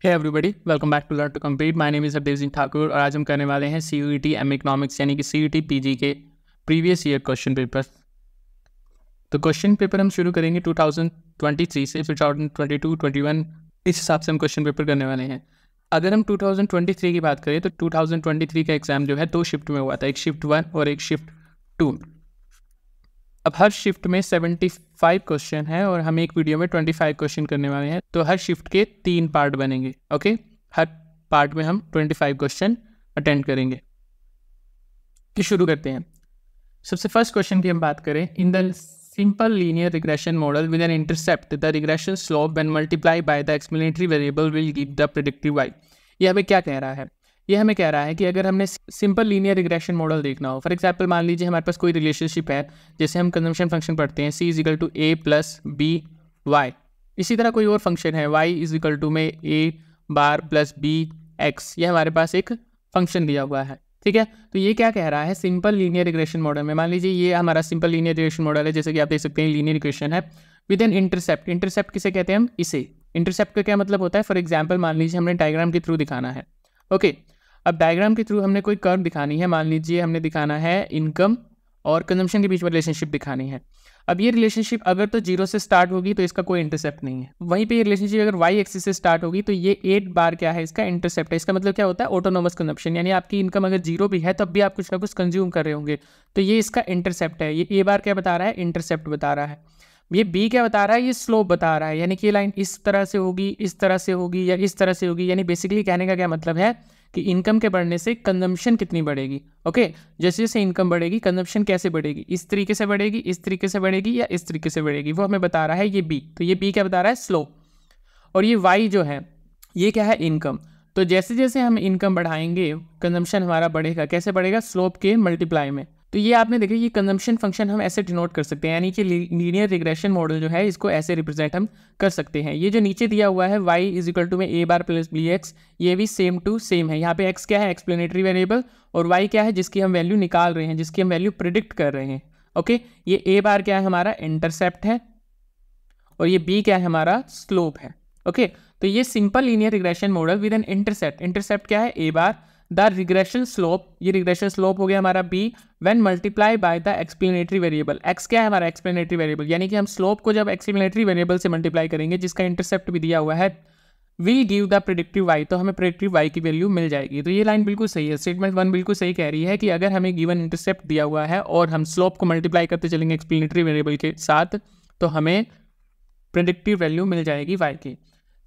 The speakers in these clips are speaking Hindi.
Hey everybody, welcome back to learn to compete. My name is Hardev Singh Thakur और आज हम करने वाले हैं CUET एम इकोनॉमिक्स यानी कि CUET PG के प्रीवियस ईयर क्वेश्चन पेपर। तो क्वेश्चन पेपर हम शुरू करेंगे 2023 से, फिर 2022, 21 इस हिसाब से हम क्वेश्चन पेपर करने वाले हैं। अगर हम 2023 की बात करें तो 2023 का एग्ज़ाम जो है 2 शिफ्ट में हुआ था, एक शिफ्ट 1 और एक शिफ्ट 2। अब हर शिफ्ट में 75 क्वेश्चन है और हम एक वीडियो में 25 क्वेश्चन करने वाले हैं। तो हर शिफ्ट के 3 पार्ट बनेंगे। ओके, हर पार्ट में हम 25 क्वेश्चन अटेंड करेंगे। तो शुरू करते हैं। सबसे फर्स्ट क्वेश्चन की हम बात करें, in the simple linear regression model with an intercept the regression slope when multiply by the explanatory variable will give the predictive Y. ये हमें क्या कह रहा है? ये हमें कह रहा है कि अगर हमने सिंपल लीनियर रिग्रेशन मॉडल देखना हो, फॉर एग्जांपल मान लीजिए हमारे पास कोई रिलेशनशिप है, जैसे हम कंजम्पशन फंक्शन पढ़ते हैं C = A + B Y। इसी तरह कोई और फंक्शन है Y = में A बार + B X। ये हमारे पास एक फंक्शन दिया हुआ है, ठीक है। तो ये क्या कह रहा है? सिंपल लीनियर रिग्रेशन मॉडल में मान लीजिए ये हमारा सिंपल लीनियर रिग्रेशन मॉडल है, जैसे कि आप देख सकते हैं लीनियर इक्वेशन है विद एन इंटरसेप्ट। इंटरसेप्ट किसे कहते हैं हम? इसे। इंटरसेप्ट का क्या मतलब होता है? फॉर एग्जाम्पल मान लीजिए हमने डायग्राम के थ्रू दिखाना है। ओके, अब डायग्राम के थ्रू हमने कोई कर्व दिखानी है, मान लीजिए हमने दिखाना है इनकम और कंजम्पशन के बीच में रिलेशनशिप दिखानी है। अब ये रिलेशनशिप अगर तो 0 से स्टार्ट होगी तो इसका कोई इंटरसेप्ट नहीं है। वहीं पे ये रिलेशनशिप अगर y एक्सिस से स्टार्ट होगी तो ये 8 बार क्या है? इसका इंटरसेप्ट है। इसका मतलब क्या होता है? ऑटोनोमस कंजम्पशन, यानी आपकी इनकम अगर 0 भी है तब भी आप कुछ ना कुछ कंज्यूम कर रहे होंगे, तो ये इसका इंटरसेप्ट है। ये a बार क्या बता रहा है? इंटरसेप्ट बता रहा है। ये b क्या बता रहा है? ये स्लोप बता रहा है, यानी कि ये लाइन इस तरह से होगी, इस तरह से होगी या इस तरह से होगी। यानी बेसिकली कहने का क्या मतलब है कि इनकम के बढ़ने से कंजम्पशन कितनी बढ़ेगी। ओके, जैसे जैसे इनकम बढ़ेगी कंजम्पशन कैसे बढ़ेगी? इस तरीके से बढ़ेगी, इस तरीके से बढ़ेगी या इस तरीके से बढ़ेगी, वो हमें बता रहा है ये बी। तो ये बी क्या बता रहा है? स्लोप। और ये वाई जो है ये क्या है? इनकम। तो जैसे जैसे हम इनकम बढ़ाएंगे कंजम्पशन हमारा बढ़ेगा। कैसे बढ़ेगा? स्लोप के मल्टीप्लाई में। तो ये आपने देखा, ये कंजम्पशन फंक्शन हम ऐसे डिनोट कर सकते हैं, यानी कि लीनियर रिग्रेशन मॉडल जो है इसको ऐसे रिप्रेजेंट हम कर सकते हैं। ये जो नीचे दिया हुआ है y = में a बार + bx, ये भी सेम टू सेम है। यहाँ पे x क्या है? एक्सप्लेनेटरी वेरिएबल, और y क्या है? जिसकी हम वैल्यू निकाल रहे हैं, जिसकी हम वैल्यू प्रिडिक्ट कर रहे हैं। ओके, ये a बार क्या है? हमारा इंटरसेप्ट है, और ये b क्या है? हमारा स्लोप है। ओके, तो ये simple linear regression model with an intercept. Intercept क्या है? a bar. The regression slope, ये रिग्रेशन स्लोप हो गया हमारा b, when multiply by the explanatory variable. x क्या है? हमारा एक्सप्लेनेटरी वेरिएबल, यानी कि हम स्लोप को जब एक्सप्लेनेटरी वेरिएबल से मल्टीप्लाई करेंगे, जिसका इंटरसेप्ट भी दिया हुआ है, will give the predictive y, तो हमें प्रेडिक्टिव y की वैल्यू मिल जाएगी। तो ये लाइन बिल्कुल सही है। स्टेटमेंट 1 बिल्कुल सही कह रही है कि अगर हमें गिवन इंटरसेप्ट दिया हुआ है और हम स्लोप को मल्टीप्लाई करते चलेंगे एक्सप्लेनेटरी वेरिएबल के साथ, तो हमें प्रेडिक्टिव वैल्यू मिल जाएगी y की।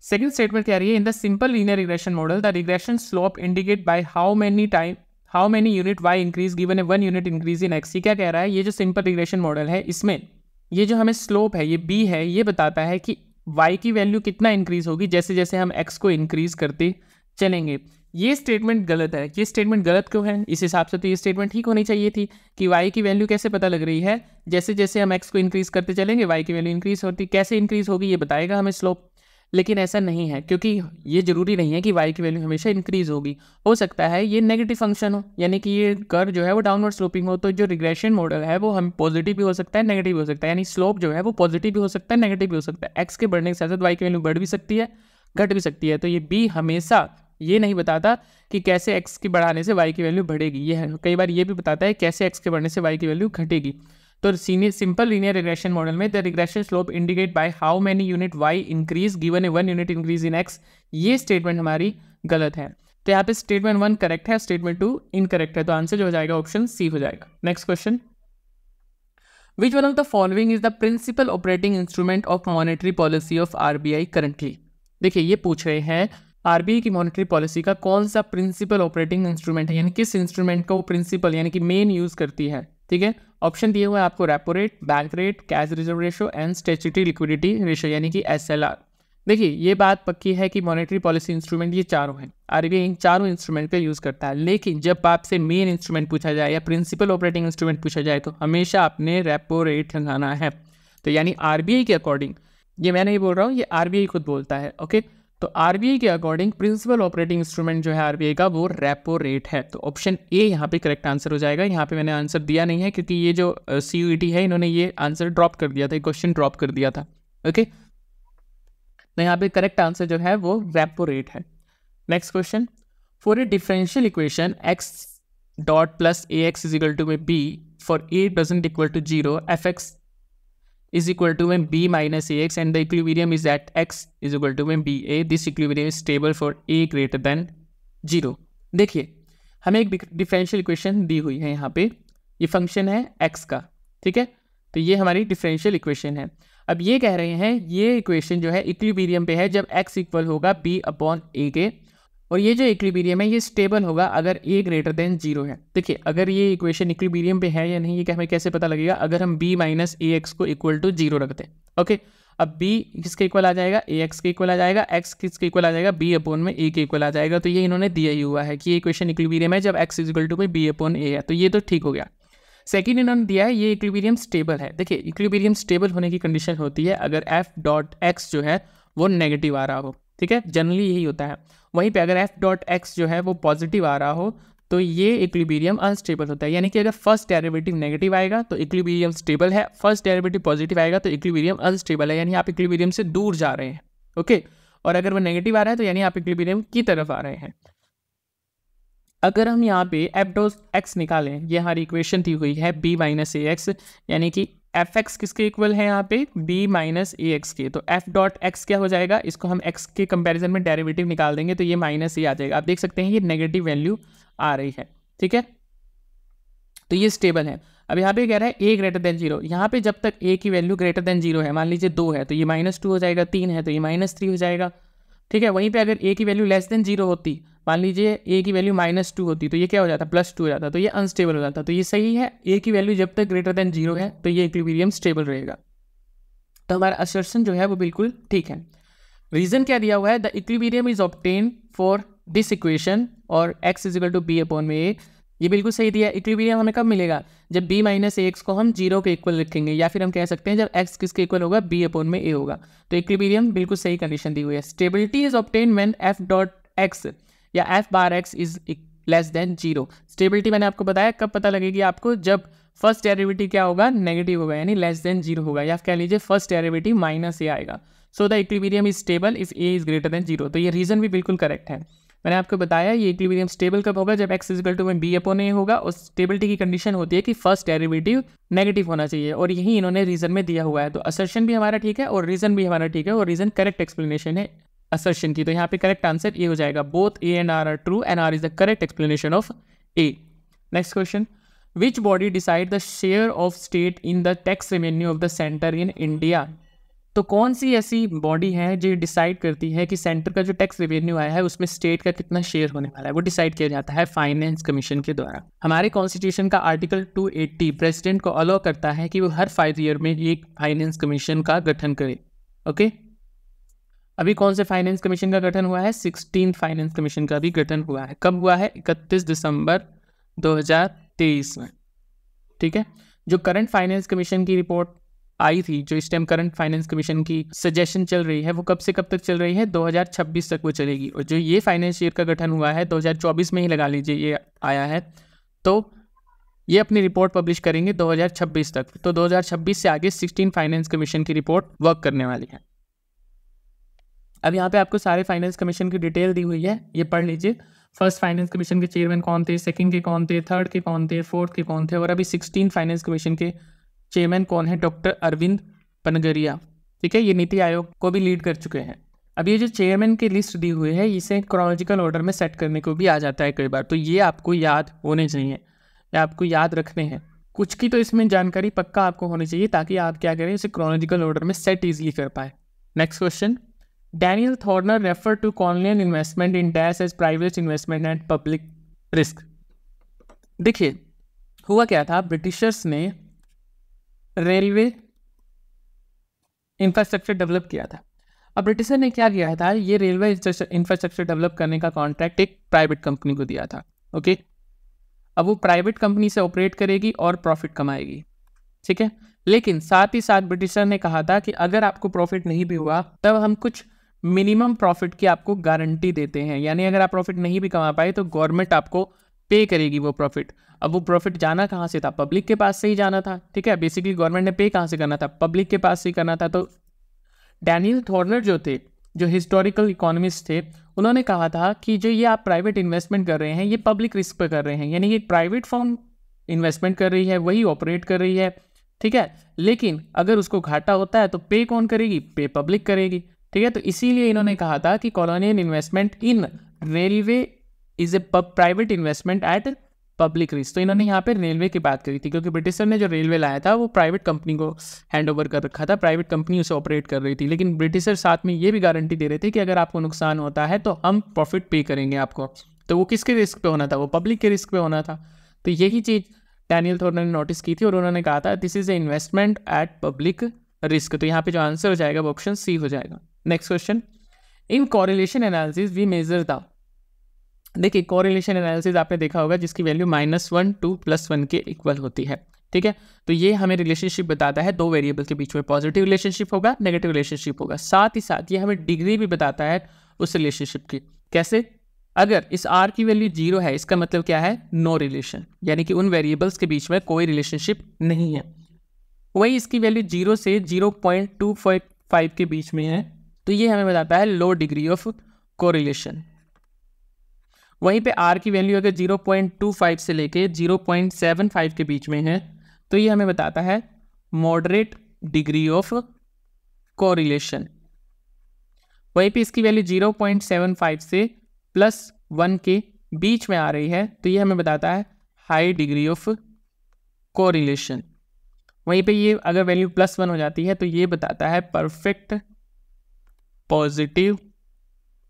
सेकंड स्टेटमेंट कह रही है, इन the simple linear regression model the regression slope indicate by how many unit y increase given A 1 unit increase in x। ये क्या कह रहा है? ये जो सिंपल रिग्रेशन मॉडल है इसमें ये जो हमें स्लोप है, ये b है, ये बताता है कि y की वैल्यू कितना इंक्रीज होगी जैसे जैसे हम x को इंक्रीज करते चलेंगे। ये स्टेटमेंट गलत है। ये स्टेटमेंट गलत क्यों है? इस हिसाब से तो ये स्टेटमेंट ठीक होनी चाहिए थी कि y की वैल्यू कैसे पता लग रही है? जैसे जैसे हम x को इंक्रीज करते चलेंगे y की वैल्यू इंक्रीज होती। कैसे इंक्रीज होगी ये बताएगा हमें स्लोप, लेकिन ऐसा नहीं है, क्योंकि ये जरूरी नहीं है कि y की वैल्यू हमेशा इंक्रीज होगी। हो सकता है ये नेगेटिव फंक्शन हो, यानी कि ये कर्व जो है वो डाउनवर्ड स्लोपिंग हो। तो जो रिग्रेशन मॉडल है वो हम पॉजिटिव भी हो सकता है, नेगेटिव भी हो सकता है, यानी स्लोप जो है वो पॉजिटिव भी हो सकता है, नेगेटिव भी हो सकता है। x के बढ़ने के साथ साथ y की वैल्यू बढ़ भी सकती है, घट भी सकती है। तो ये b हमेशा ये नहीं बताता कि कैसे x के बढ़ाने से y की वैल्यू बढ़ेगी। ये कई बार ये भी बताता है कैसे x के बढ़ने से y की वैल्यू घटेगी। तो सिंपल लीनियर रिग्रेशन मॉडल में the regression slope indicate by how many unit y increase given A 1 unit increase in x। ये स्टेटमेंट हमारी गलत है। तो यहाँ पे स्टेटमेंट 1 करेक्ट है, स्टेटमेंट 2 इनकरेक्ट है। तो आंसर जो हो जाएगा ऑप्शन सी हो जाएगा। Next question, which one of the following is the principal operating instrument of monetary policy of RBI currently. देखिए ये पूछ रहे हैं RBI की मॉनेटरी पॉलिसी का कौन सा प्रिंसिपल ऑपरेटिंग इंस्ट्रूमेंट है, यानी किस इंस्ट्रूमेंट का वो प्रिंसिपल यानी कि मेन यूज करती है। ठीक है, ऑप्शन दिए हुए हैं आपको, repo rate, bank rate, cash reserve ratio and statutory liquidity ratio यानी कि SLR। देखिए ये बात पक्की है कि मॉनेटरी पॉलिसी इंस्ट्रूमेंट ये चारों हैं, RBI इन चारों इंस्ट्रूमेंट का यूज़ करता है। लेकिन जब आपसे मेन इंस्ट्रूमेंट पूछा जाए या प्रिंसिपल ऑपरेटिंग इंस्ट्रूमेंट पूछा जाए तो हमेशा आपने रेपो रेट लगाना है। तो यानी RBI के अकॉर्डिंग, ये मैं नहीं बोल रहा हूँ, ये RBI खुद बोलता है। ओके, तो RBI के अकॉर्डिंग प्रिंसिपल ऑपरेटिंग इंस्ट्रूमेंट जो है RBI का वो रेपो रेट है। तो ऑप्शन ए यहाँ पे करेक्ट आंसर हो जाएगा। यहाँ पे मैंने आंसर दिया नहीं है क्योंकि ये जो CUET है इन्होंने ये आंसर ड्रॉप कर दिया था, क्वेश्चन ड्रॉप कर दिया था। ओके, तो यहाँ पे करेक्ट आंसर जो है वो रेपो रेट है। Next question, for a differential equation x dot plus a x is equal to में b for a doesn't equal to 0 fx is equal to when b minus ax and the equilibrium is at x is equal to when ba, this equilibrium is stable for a greater than 0। देखिए हमें एक डिफरेंशियल इक्वेशन दी हुई है, यहाँ पे ये फंक्शन है x का, ठीक है, तो ये हमारी डिफरेंशियल इक्वेशन है। अब ये कह रहे हैं ये इक्वेशन जो है इक्विलिब्रियम पे है जब x इक्वल होगा b अपॉन a के, और ये जो इक्विलिब्रियम है ये स्टेबल होगा अगर a ग्रेटर देन 0 है। देखिए अगर ये इक्वेशन इक्विलिब्रियम पे है या नहीं ये हमें कैसे पता लगेगा, अगर हम b माइनस ए एक्स को इक्वल टू 0 रखते हैं। ओके, अब b किसके इक्वल आ जाएगा, ए एक्स के इक्वल आ जाएगा, x किसके इक्वल आ जाएगा, b अपॉन में a के इक्वल आ जाएगा। तो ये इन्होंने दिया ही हुआ है कि ये इक्वेशन इक्विलिब्रियम है जब x इज इक्वल टू में b अपॉन a है, तो ये तो ठीक हो गया। सेकेंड इन्होंने दिया है ये इक्विलिब्रियम स्टेबल है। देखिए इक्विलिब्रियम स्टेबल होने की कंडीशन होती है अगर f डॉट एक्स जो है वो नेगेटिव आ रहा हो, ठीक है, जनरली यही होता है। वहीं पे अगर f डॉट एक्स जो है वो पॉजिटिव आ रहा हो तो ये इक्विलिब्रियम अनस्टेबल होता है। यानी कि अगर फर्स्ट डेरिवेटिव नेगेटिव आएगा तो इक्विलिब्रियम स्टेबल है, फर्स्ट डेरिवेटिव पॉजिटिव आएगा तो इक्विलिब्रियम अनस्टेबल है, यानी आप इक्विलिब्रियम से दूर जा रहे हैं। ओके, और अगर वो नेगेटिव आ रहा है तो यानी आप इक्विलिब्रियम की तरफ आ रहे हैं। अगर हम यहाँ पे f डॉट एक्स निकालें, ये हमारी इक्वेशन थी हुई है b माइनस ए एक्स, यानी कि एफ एक्स किसके इक्वल है यहाँ पे b माइनस ए एक्स के, तो f डॉट एक्स क्या हो जाएगा, इसको हम x के कंपैरिजन में डेरिवेटिव निकाल देंगे तो ये माइनस ए आ जाएगा। आप देख सकते हैं ये नेगेटिव वैल्यू आ रही है, ठीक है, तो ये स्टेबल है। अब यहाँ पे कह रहा है a ग्रेटर देन 0, यहाँ पे जब तक a की वैल्यू ग्रेटर देन 0 है, मान लीजिए 2 है तो ये -2 हो जाएगा, 3 है तो ये -3 हो जाएगा, ठीक है। वहीं पे अगर a की वैल्यू लेस देन 0 होती, मान लीजिए a की वैल्यू -2 होती तो ये क्या हो जाता, +2 हो जाता, तो ये अनस्टेबल हो जाता। तो ये सही है, a की वैल्यू जब तक ग्रेटर देन 0 है तो ये इक्विलिब्रियम स्टेबल रहेगा। तो हमारा असर्शन जो है वो बिल्कुल ठीक है। रीजन क्या दिया हुआ है, the equilibrium is obtain for this equation और x is equal to b upon में a, ये बिल्कुल सही दिया है। इक्विलिब्रियम हमें कब मिलेगा, जब b माइनस ए एक्स को हम 0 के इक्वल रखेंगे, या फिर हम कह सकते हैं जब x किसके इक्वल होगा, b अपॉन में a होगा। तो इक्विलिब्रियम बिल्कुल सही कंडीशन दी हुई है। Stability is obtain when f dot x या f bar x is less than 0। Stability मैंने आपको बताया कब पता लगेगी आपको, जब फर्स्ट डेरिवेटिव क्या होगा, नेगेटिव होगा, यानी लेस देन 0 होगा, या कह लीजिए फर्स्ट डेरिवेटिव माइनस ए आएगा। So the equilibrium is stable if a is greater than 0। तो ये रीजन भी बिल्कुल करेक्ट है। मैंने आपको बताया ये इक्विलिब्रियम स्टेबल कब होगा, जब x इज इक्वल टू में b अपॉन a होगा, और स्टेबिलिटी की कंडीशन होती है कि फर्स्ट डेरिवेटिव नेगेटिव होना चाहिए, और यही इन्होंने रीजन में दिया हुआ है। तो असर्शन भी हमारा ठीक है और रीजन भी हमारा ठीक है, और रीजन करेक्ट एक्सप्लेनेशन है असर्शन की। तो यहाँ पे करेक्ट आंसर ए हो जाएगा, both a and r are true and r is the correct explanation of a। Next question, which body decide the share of state in the tax revenue of the centre in India. तो कौन सी ऐसी बॉडी है जो डिसाइड करती है कि सेंटर का जो टैक्स रेवेन्यू आया है उसमें स्टेट का कितना शेयर होने वाला है, वो डिसाइड किया जाता है फाइनेंस कमीशन के द्वारा। हमारे कॉन्स्टिट्यूशन का आर्टिकल 280 प्रेसिडेंट को अलाउ करता है कि वो हर 5 ईयर में एक फाइनेंस कमीशन का गठन करे। ओके, अभी कौन से फाइनेंस कमीशन का गठन हुआ है, 16 फाइनेंस कमीशन का भी गठन हुआ है। कब हुआ है, 31 दिसंबर 2023 में, ठीक है। जो करंट फाइनेंस कमीशन की रिपोर्ट आई थी, जो इस टाइम करंट फाइनेंस कमीशन की सजेशन चल रही है, वो कब से कब तक चल रही है, 2026 तक वो चलेगी। और जो ये फाइनेंस ईयर का गठन हुआ है 2024 में ही लगा लीजिए ये आया है, तो ये अपनी रिपोर्ट पब्लिश करेंगे 2026 तक। तो 2026 से आगे 16 फाइनेंस कमीशन की रिपोर्ट वर्क करने वाली है। अब यहाँ पे आपको सारे फाइनेंस कमीशन की डिटेल दी हुई है, ये पढ़ लीजिए। फर्स्ट फाइनेंस कमीशन के चेयरमैन कौन थे, सेकंड के कौन थे, थर्ड के कौन थे, फोर्थ के कौन थे, और अभी 16 फाइनेंस कमीशन के चेयरमैन कौन है, डॉक्टर अरविंद पनगरिया, ठीक है, ये नीति आयोग को भी लीड कर चुके हैं। अब ये जो चेयरमैन की लिस्ट दी हुई है इसे क्रोनोलॉजिकल ऑर्डर में सेट करने को भी आ जाता है कई बार, तो ये आपको याद होने चाहिए या आपको याद रखने हैं। कुछ की तो इसमें जानकारी पक्का आपको होनी चाहिए ताकि आप क्या करें, इसे क्रोनोलॉजिकल ऑर्डर में सेट ईजिली कर पाए। Next question, Daniel Thorner refer to colonial investment in dash as private investment and public risk. देखिए हुआ क्या था, ब्रिटिशर्स ने रेलवे इंफ्रास्ट्रक्चर डेवलप किया था। अब ब्रिटिशर ने क्या किया था, ये रेलवे इंफ्रास्ट्रक्चर डेवलप करने का कॉन्ट्रैक्ट एक प्राइवेट कंपनी को दिया था। ओके, अब वो प्राइवेट कंपनी से ऑपरेट करेगी और प्रॉफिट कमाएगी, ठीक है। लेकिन साथ ही साथ ब्रिटिशर ने कहा था कि अगर आपको प्रॉफिट नहीं भी हुआ तब हम कुछ मिनिमम प्रॉफिट की आपको गारंटी देते हैं, यानी अगर आप प्रॉफिट नहीं भी कमा पाए तो गवर्नमेंट आपको पे करेगी वो प्रॉफिट। अब वो प्रॉफिट जाना कहाँ से था, पब्लिक के पास से ही जाना था, ठीक है। बेसिकली गवर्नमेंट ने पे कहाँ से करना था, पब्लिक के पास से ही करना था। तो डैनियल थॉर्नर जो थे जो हिस्टोरिकल इकोनॉमिस्ट थे, उन्होंने कहा था कि जो ये आप प्राइवेट इन्वेस्टमेंट कर रहे हैं ये पब्लिक रिस्क पे कर रहे हैं, यानी कि प्राइवेट फर्म इन्वेस्टमेंट कर रही है, वही ऑपरेट कर रही है, ठीक है, लेकिन अगर उसको घाटा होता है तो पे कौन करेगी? पे पब्लिक करेगी, ठीक है। तो इसीलिए इन्होंने कहा था कि colonial investment in railway is a private investment at public risk. तो इन्होंने यहाँ पे रेलवे की बात करी थी, क्योंकि ब्रिटिशर ने जो रेलवे लाया था वो प्राइवेट कंपनी को हैंड ओवर कर रखा था, प्राइवेट कंपनी उसे ऑपरेट कर रही थी, लेकिन ब्रिटिशर साथ में ये भी गारंटी दे रहे थे कि अगर आपको नुकसान होता है तो हम प्रॉफिट पे करेंगे आपको। तो वो किसके रिस्क पे होना था? वो पब्लिक के रिस्क पे होना था। तो यही चीज़ डैनियल थॉर्ने ने नोटिस की थी और उन्होंने कहा था this is a investment at public risk. तो यहाँ पे जो आंसर हो जाएगा वो ऑप्शन सी हो जाएगा। Next question, in correlation analysis we measure the, देखिए कोरिलेशन एनालिसिस आपने देखा होगा जिसकी वैल्यू -1 to +1 के इक्वल होती है, ठीक है। तो ये हमें रिलेशनशिप बताता है दो वेरिएबल के बीच में, पॉजिटिव रिलेशनशिप होगा, नेगेटिव रिलेशनशिप होगा। साथ ही साथ ये हमें डिग्री भी बताता है उस रिलेशनशिप की। कैसे? अगर इस r की वैल्यू 0 है इसका मतलब क्या है? नो रिलेशन, यानी कि उन वेरिएबल्स के बीच में कोई रिलेशनशिप नहीं है। वही इसकी वैल्यू 0 से 0.25 के बीच में है तो ये हमें बताता है लो डिग्री ऑफ कोरिलेशन। वहीं पे r की वैल्यू अगर 0.25 से लेके 0.75 के बीच में है तो ये हमें बताता है मॉडरेट डिग्री ऑफ कोरिलेशन। वहीं पे इसकी वैल्यू 0.75 से +1 के बीच में आ रही है तो ये हमें बताता है हाई डिग्री ऑफ कोरिलेशन। वहीं पे ये अगर वैल्यू +1 हो जाती है तो ये बताता है perfect positive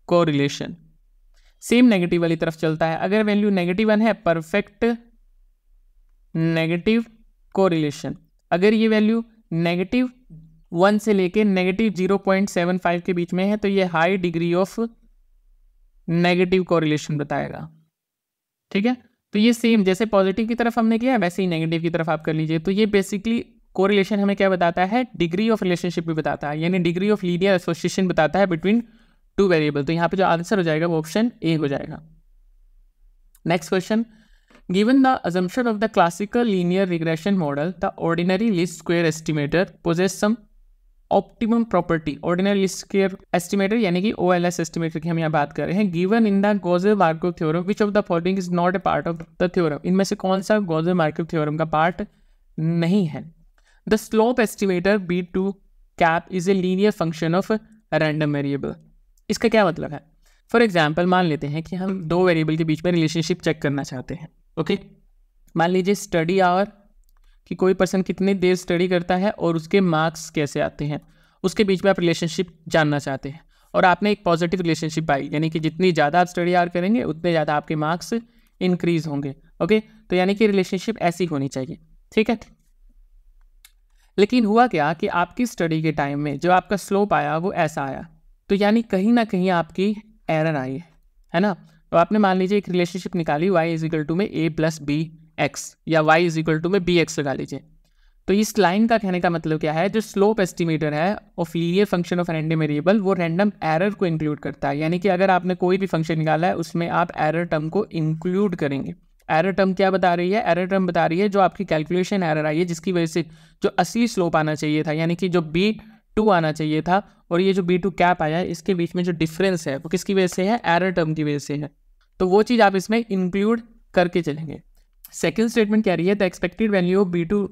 correlation. Same negative वाली तरफ चलता है, अगर वैल्यू -1 है परफेक्ट नेगेटिव कोरिलेशन। अगर ये वैल्यू -1 से लेके -0.75 के बीच में है तो ये high degree of negative correlation बताएगा, ठीक है। तो ये सेम जैसे पॉजिटिव की तरफ हमने किया वैसे ही नेगेटिव की तरफ आप कर लीजिए। तो ये बेसिकली कोरिलेशन हमें क्या बताता है? डिग्री ऑफ रिलेशनशिप भी बताता है, यानी डिग्री ऑफ लीनियर एसोसिएशन बताता है बिटवीन टू वेरिएबल। तो यहाँ पे जो आंसर हो जाएगा वो ऑप्शन ए हो जाएगा। Next question, given the assumption of the classical linear regression model, the ordinary least square estimator possess some optimum property। ordinary least square estimator यानी कि OLS estimator की हम यहाँ बात कर रहे हैं। given in the Gaussian-Markov theorem which of the following is not a part of the theorem। इनमें से कौन सा Gaussian-Markov theorem का पार्ट नहीं है? the slope estimator B2 cap is a linear function of random variable। इसका क्या मतलब है? फॉर एग्जाम्पल मान लेते हैं कि हम दो वेरिएबल के बीच में रिलेशनशिप चेक करना चाहते हैं, ओके। मान लीजिए स्टडी आवर कि कोई पर्सन कितनी देर स्टडी करता है और उसके मार्क्स कैसे आते हैं, उसके बीच में आप रिलेशनशिप जानना चाहते हैं और आपने एक पॉजिटिव रिलेशनशिप पाई, यानी कि जितनी ज़्यादा आप स्टडी आवर करेंगे उतने ज़्यादा आपके मार्क्स इंक्रीज होंगे, ओके। तो यानी कि रिलेशनशिप ऐसी होनी चाहिए, ठीक है। लेकिन हुआ क्या कि आपकी स्टडी के टाइम में जो आपका स्लोप आया वो ऐसा आया, तो यानी कहीं ना कहीं आपकी एरर आई है ना। तो आपने मान लीजिए एक रिलेशनशिप निकाली y में a + bx या y में bx लगा लीजिए। तो इस लाइन का कहने का मतलब क्या है? जो स्लोप एस्टिमेटर है of linear function of random variable वो रैंडम एरर को इंक्लूड करता है, यानी कि अगर आपने कोई भी फंक्शन निकाला है उसमें आप एरर टर्म को इंक्लूड करेंगे। एरर टर्म क्या बता रही है? एरर टर्म बता रही है जो आपकी कैलकुलेशन एरर आई है जिसकी वजह से जो असली स्लोप आना चाहिए था, यानी कि जो B2 आना चाहिए था और ये जो B2 कैप आया है इसके बीच में जो डिफरेंस है वो किसकी वजह से है? एरर टर्म की वजह से है। तो वो चीज़ आप इसमें इंक्लूड करके चलेंगे। सेकंड स्टेटमेंट क्या रही है? The expected value of B2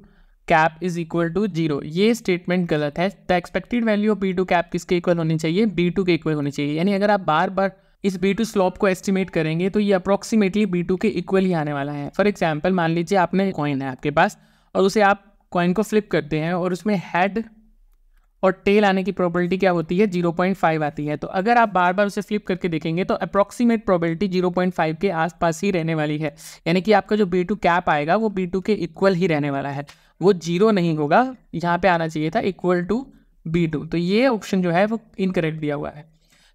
cap is equal to 0। ये स्टेटमेंट गलत है। The expected value of B2 cap किसके इक्वल होनी चाहिए? B2 के इक्वल होनी चाहिए। यानी अगर आप बार बार इस B2 स्लोप को एस्टिमेट करेंगे तो ये अप्रॉक्सीमेटली B2 के इक्वल ही आने वाला है। फॉर एग्जाम्पल मान लीजिए आपने कॉइन है आपके पास और उसे आप कॉइन को फ्लिप करते हैं और उसमें हेड और टेल आने की प्रोबेबिलिटी क्या होती है? 0.5 आती है। तो अगर आप बार बार उसे फ्लिप करके देखेंगे तो अप्रॉक्सीमेट प्रोबेबिलिटी 0.5 के आसपास ही रहने वाली है, यानी कि आपका जो B2 कैप आएगा वो B2 के इक्वल ही रहने वाला है, वो 0 नहीं होगा। यहाँ पे आना चाहिए था इक्वल टू B2। तो ये ऑप्शन जो है वो इनकरेक्ट दिया हुआ है।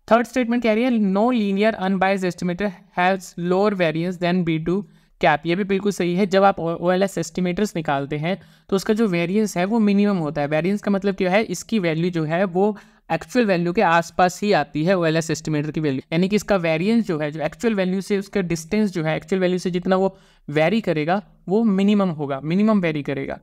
थर्ड स्टेटमेंट कह रही है no linear unbiased estimator has lower variance than B2 cap. ये भी बिल्कुल सही है। जब आप OLS एस्टिमेटर्स निकालते हैं तो उसका जो वेरिएंस है वो मिनिमम होता है। वेरिएंस का मतलब क्या है? इसकी वैल्यू जो है वो एक्चुअल वैल्यू के आसपास ही आती है OLS एस्टिमेटर की वैल्यू, यानी कि इसका वेरिएंस जो है जो एक्चुअल वैल्यू से उसका डिस्टेंस जो है एक्चुअल वैल्यू से जितना वो वेरी करेगा वो मिनिमम होगा, मिनिमम वेरी करेगा,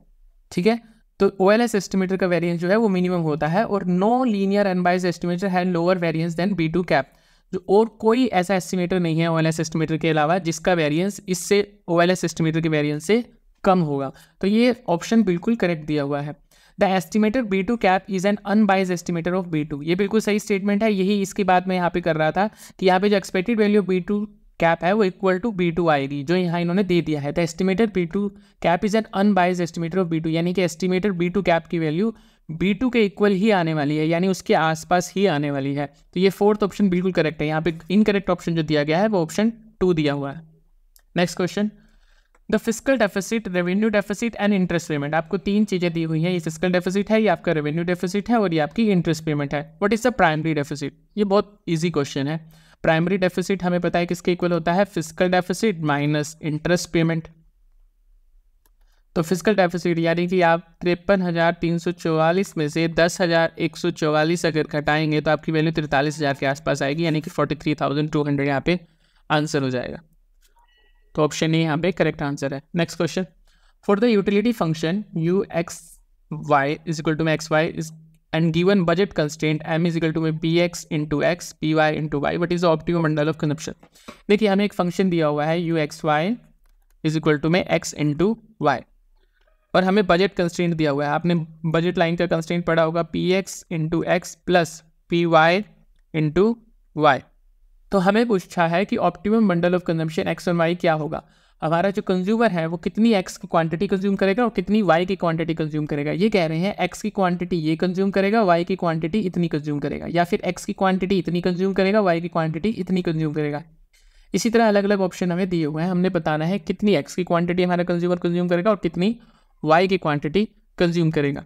ठीक है। तो OLS एस्टिमेटर का वेरिएंस जो है वो मिनिमम होता है, और no linear unbiased estimator have lower variance than B2 cap. जो और कोई ऐसा एस्टिमेटर नहीं है OLS एस्टिमेटर के अलावा जिसका वेरिएंस इससे OLS एस्टिमेटर के वेरिएंस से कम होगा। तो ये ऑप्शन बिल्कुल करेक्ट दिया हुआ है। The estimator B2 cap is an unbiased estimator of B2। ये बिल्कुल सही स्टेटमेंट है, यही इसकी बात मैं यहाँ पे कर रहा था कि यहाँ पे जो expected value of B2 cap है वो इक्वल टू B2 आएगी, जो यहाँ इन्होंने दे दिया है। The estimator B2 cap is an unbiased estimator of B2, यानी कि एस्टिमेटर B2 कैप की वैल्यू B2 के इक्वल ही आने वाली है, यानी उसके आसपास ही आने वाली है। तो ये फोर्थ ऑप्शन बिल्कुल करेक्ट है। यहाँ पे इनकरेक्ट ऑप्शन जो दिया गया है वो ऑप्शन 2 दिया हुआ है। Next question, the fiscal deficit, revenue deficit and interest payment. आपको 3 चीज़ें दी हुई हैं, ये फिस्कल डेफिसिट है, ये आपका रेवेन्यू डेफिसिट है, और ये आपकी इंटरेस्ट पेमेंट है। What is the primary deficit? ये बहुत ईजी क्वेश्चन है। प्राइमरी डेफिसिट हमें पता है किसके इक्वल होता है, fiscal deficit minus interest payment. तो फिस्कल डेफिसिट यानी कि आप 53,344 में से 10,144 अगर घटाएंगे तो आपकी वैल्यू 43,000 के आसपास आएगी, यानी कि 43,200 यहाँ पे आंसर हो जाएगा। तो ऑप्शन ए यहाँ पे करेक्ट आंसर है। Next question, for the utility function u(x,y) is equal to xy is and given budget constraint m is equal to px into x py into y, what is the optimum bundle of consumption. देखिए हमें एक फंक्शन दिया हुआ है u(xy) is equal to x into y, और हमें बजट कंस्ट्रेंट दिया हुआ है। आपने बजट लाइन का कंस्ट्रेंट पढ़ा होगा px into x plus py into y। तो हमें पूछा है कि optimum bundle of consumption x और y क्या होगा। हमारा जो कंज्यूमर है वो कितनी x की क्वांटिटी कंज्यूम करेगा और कितनी y की क्वांटिटी कंज्यूम करेगा। ये कह रहे हैं x की क्वांटिटी ये कंज्यूम करेगा, y की क्वांटिटी इतनी कंज्यूम करेगा, या फिर x की क्वांटिटी इतनी कंज्यूम करेगा, y की क्वांटिटी इतनी कंज्यूम करेगा। इसी तरह अलग अलग ऑप्शन हमें दिए हुए हैं, हमने बताना है कितनी x की क्वांटिटी हमारा कंज्यूमर कंज्यूम करेगा और कितनी y की क्वांटिटी कंज्यूम करेगा।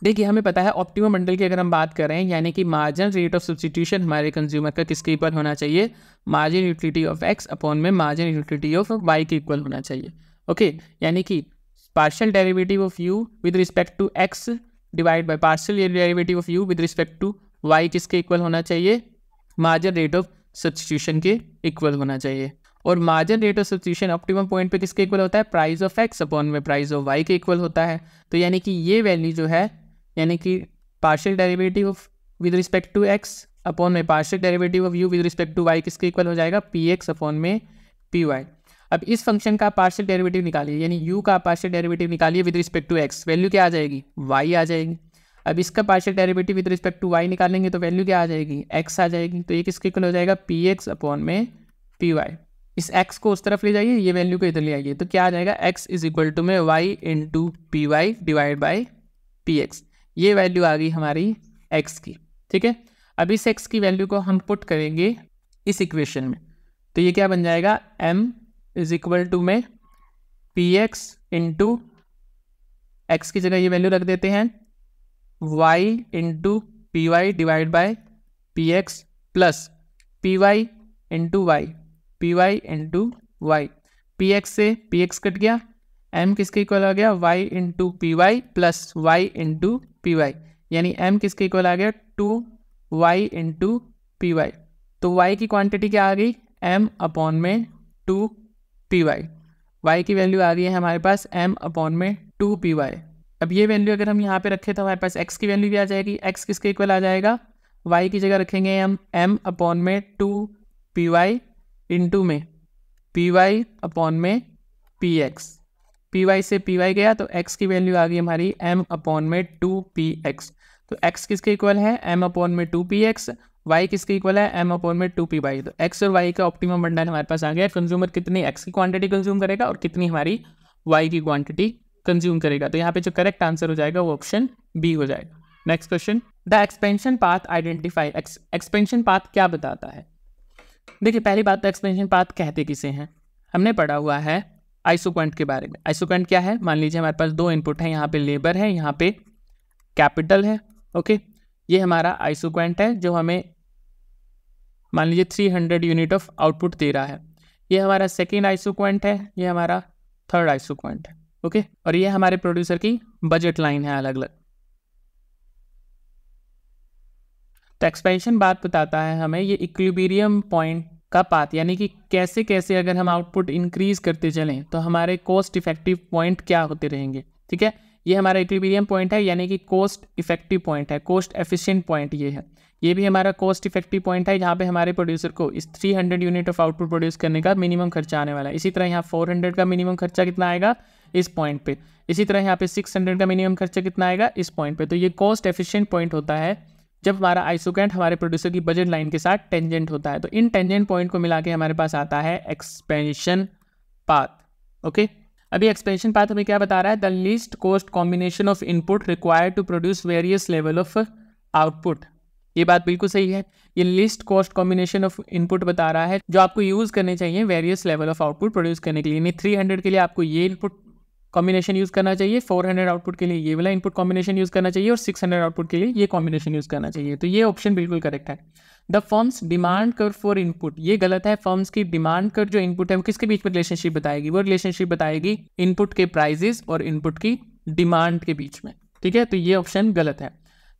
देखिए हमें पता है ऑप्टिमम बंडल की अगर हम बात कर रहे हैं, यानी कि मार्जिन रेट ऑफ सब्स्टिट्यूशन हमारे कंज्यूमर का किसके इक्वल होना चाहिए, margin utility of x upon में मार्जिन यूटिलिटी ऑफ y के इक्वल होना चाहिए। ओके, यानी कि partial derivative of u with respect to x divide by partial derivative of u with respect to y किसके इक्वल होना चाहिए, मार्जिन रेट ऑफ सब्स्टिट्यूशन के इक्वल होना चाहिए। और margin rate of substitution optimum point पे किसके इक्वल होता है, प्राइस ऑफ x अपॉन में प्राइस ऑफ y के इक्वल होता है। तो यानी कि ये वैल्यू जो है, यानी कि partial derivative of with respect to x upon में partial derivative of u with respect to y किसके इक्वल हो जाएगा, px अपॉन में py। अब इस फंक्शन का पार्शियल डेरिवेटिव निकालिए, यानी u का पार्शियल डेरिवेटिव निकालिए with respect to x, value क्या आ जाएगी, y आ जाएगी। अब इसका partial derivative with respect to y निकालेंगे तो वैल्यू क्या आ जाएगी, x आ जाएगी। तो ये किसके इक्वल हो जाएगा, px अपॉन में py। इस x को उस तरफ ले जाइए, ये वैल्यू को इधर ले आइए, तो क्या आ जाएगा, x इज इक्वल टू में y into P Y divide by P X. ये वैल्यू आ गई हमारी x की, ठीक है। अब इस x की वैल्यू को हम पुट करेंगे इस इक्वेशन में, तो ये क्या बन जाएगा, m इज इक्वल टू में पी एक्स इंटू एक्स की जगह ये वैल्यू रख देते हैं y into P Y divide by P X plus P Y into Y, P Y into Y. P X से पी एक्स कट गया, m किसके इक्वल आ गया, y into P Y plus Y into P Y, यानी m किसके इक्वल आ गया, 2y इंटू पी वाई। तो y की क्वांटिटी क्या आ गई, m अपॉन में 2py। y की वैल्यू आ गई है हमारे पास m अपॉन में 2py। अब ये वैल्यू अगर हम यहाँ पे रखें तो हमारे पास x की वैल्यू भी आ जाएगी, x किसके इक्वल आ जाएगा, y की जगह रखेंगे हम m अपॉन में 2py इंटू में py अपॉन में px। py से py गया तो x की वैल्यू आ गई हमारी m अपॉन में 2px। तो x किसके इक्वल है, m अपॉन में 2px, y किसके इक्वल है, m अपॉन में 2py। तो x और y का ऑप्टिमम बंडल हमारे पास आ गया। कंज्यूमर कितनी x की क्वांटिटी कंज्यूम करेगा और कितनी हमारी y की क्वांटिटी कंज्यूम करेगा। तो यहाँ पे जो करेक्ट आंसर हो जाएगा वो ऑप्शन बी हो जाएगा। Next question, the expansion path identify. Expansion path क्या बताता है। देखिए पहली बात तो एक्सपेंशन पाथ कहते किसे हैं, हमने पढ़ा हुआ है आइसोक्वेंट के बारे में। आइसोक्वेंट क्या है, मान लीजिए हमारे पास दो इनपुट है, यहाँ पे लेबर है, यहाँ पे कैपिटल है। ओके, ये हमारा आइसोक्वेंट है जो हमें मान लीजिए 300 यूनिट ऑफ आउटपुट दे रहा है। ये हमारा सेकेंड आइसोक्वेंट है, ये हमारा थर्ड आइसोक्वेंट है। ओके, और ये हमारे प्रोड्यूसर की बजट लाइन है अलग अलग। तो एक्सपेंशन बात बताता है हमें ये इक्विलिब्रियम पॉइंट का पाथ, यानी कि कैसे कैसे अगर हम आउटपुट इंक्रीज करते चलें तो हमारे कॉस्ट इफेक्टिव पॉइंट क्या होते रहेंगे। ठीक है, ये हमारा इक्विलिब्रियम पॉइंट है, यानी कि कोस्ट इफेक्टिव पॉइंट है, कोस्ट एफिशिएंट पॉइंट ये है। ये भी हमारा कोस्ट इफेक्टिव पॉइंट है, जहाँ पे हमारे प्रोड्यूसर को इस 300 यूनिट ऑफ आउटपुट प्रोड्यूस करने का मिनिमम खर्चा आने वाला है। इसी तरह यहाँ 400 का मिनिमम खर्चा कितना आएगा इस पॉइंट पे, इसी तरह यहाँ पे 600 का मिनिमम खर्चा कितना आएगा इस पॉइंट पे। तो ये कॉस्ट एफिशिएंट पॉइंट होता है जब हमारा आइसोकेंट हमारे प्रोड्यूसर की बजट लाइन के साथ टेंजेंट होता है। तो इन टेंजेंट पॉइंट को मिला के हमारे पास आता है एक्सपेंशन पाथ। ओके, अभी एक्सपेंशन पाथ हमें क्या बता रहा है, the least cost combination of input required to produce various level of output. ये बात बिल्कुल सही है, ये least cost combination of input बता रहा है जो आपको यूज करने चाहिए various level of output produce करने के लिए। यानी 300 के लिए आपको ये इनपुट कॉम्बिनेशन यूज करना चाहिए, 400 आउटपुट के लिए ये वाला इनपुट कॉम्बिनेशन यूज करना चाहिए और 600 आउटपुट के लिए ये कॉम्बिनेशन यूज करना चाहिए। तो ये ऑप्शन बिल्कुल करेक्ट है। The firms demand curve for input, ये गलत है। फर्म्स की डिमांड कर्व जो इनपुट है वो किसके बीच में रिलेशनशिप बताएगी, वो रिलेशनशिप बताएगी इनपुट के प्राइजेस और इनपुट की डिमांड के बीच में। ठीक है, तो ये ऑप्शन गलत है।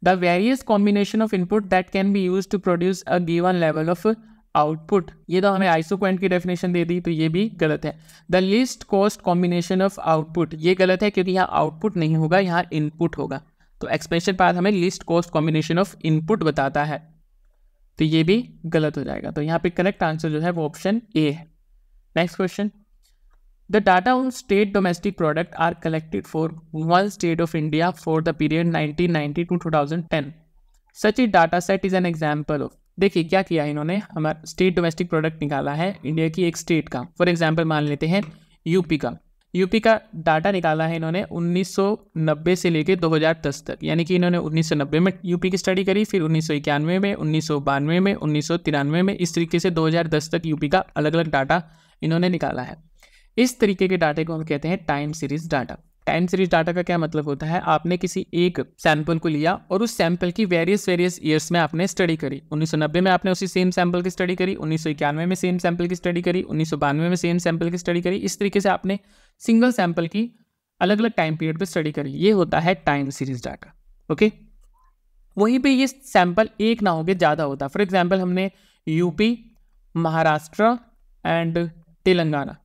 The various combination of input that can be use to produce a given level of output, ये तो हमें आइसोक्वेंट की डेफिनेशन दे दी, तो ये भी गलत है। The least cost combination of output, ये गलत है क्योंकि यहाँ आउटपुट नहीं होगा, यहाँ इनपुट होगा। तो एक्सपेंशन पाथ हमें least cost combination of input बताता है, तो ये भी गलत हो जाएगा। तो यहाँ पे करेक्ट आंसर जो है वो ऑप्शन ए है। Next question, the data on state domestic product are collected for one state of India for the period 1990 to 2010। Such a data set is an example of, देखिए क्या किया है इन्होंने, हमारा स्टेट डोमेस्टिक प्रोडक्ट निकाला है इंडिया की एक स्टेट का। फॉर एग्जांपल मान लेते हैं यूपी का, यूपी का डाटा निकाला है इन्होंने 1990 से लेके 2010 तक, यानी कि इन्होंने 1990 में यूपी की स्टडी करी, फिर 1991 में, 1992 में, 1993 में, इस तरीके से 2010 तक यूपी का अलग अलग डाटा इन्होंने निकाला है। इस तरीके के डाटे को हम कहते हैं time series data. Time series data का क्या मतलब होता है, आपने किसी एक सैंपल को लिया और उस सैंपल की वेरियस ईयर्स में आपने स्टडी करी। 1990 में आपने उसी सेम सैंपल की स्टडी करी, 1991 में सेम सैंपल की स्टडी करी, 1992 में सेम सैंपल की स्टडी करी। इस तरीके से आपने सिंगल सैंपल की अलग अलग टाइम पीरियड पे स्टडी करी, ये होता है टाइम सीरीज डाटा। ओके, वहीं पे ये सैंपल एक ना होके ज़्यादा होता। फॉर एग्जाम्पल हमने UP, Maharashtra and Telangana,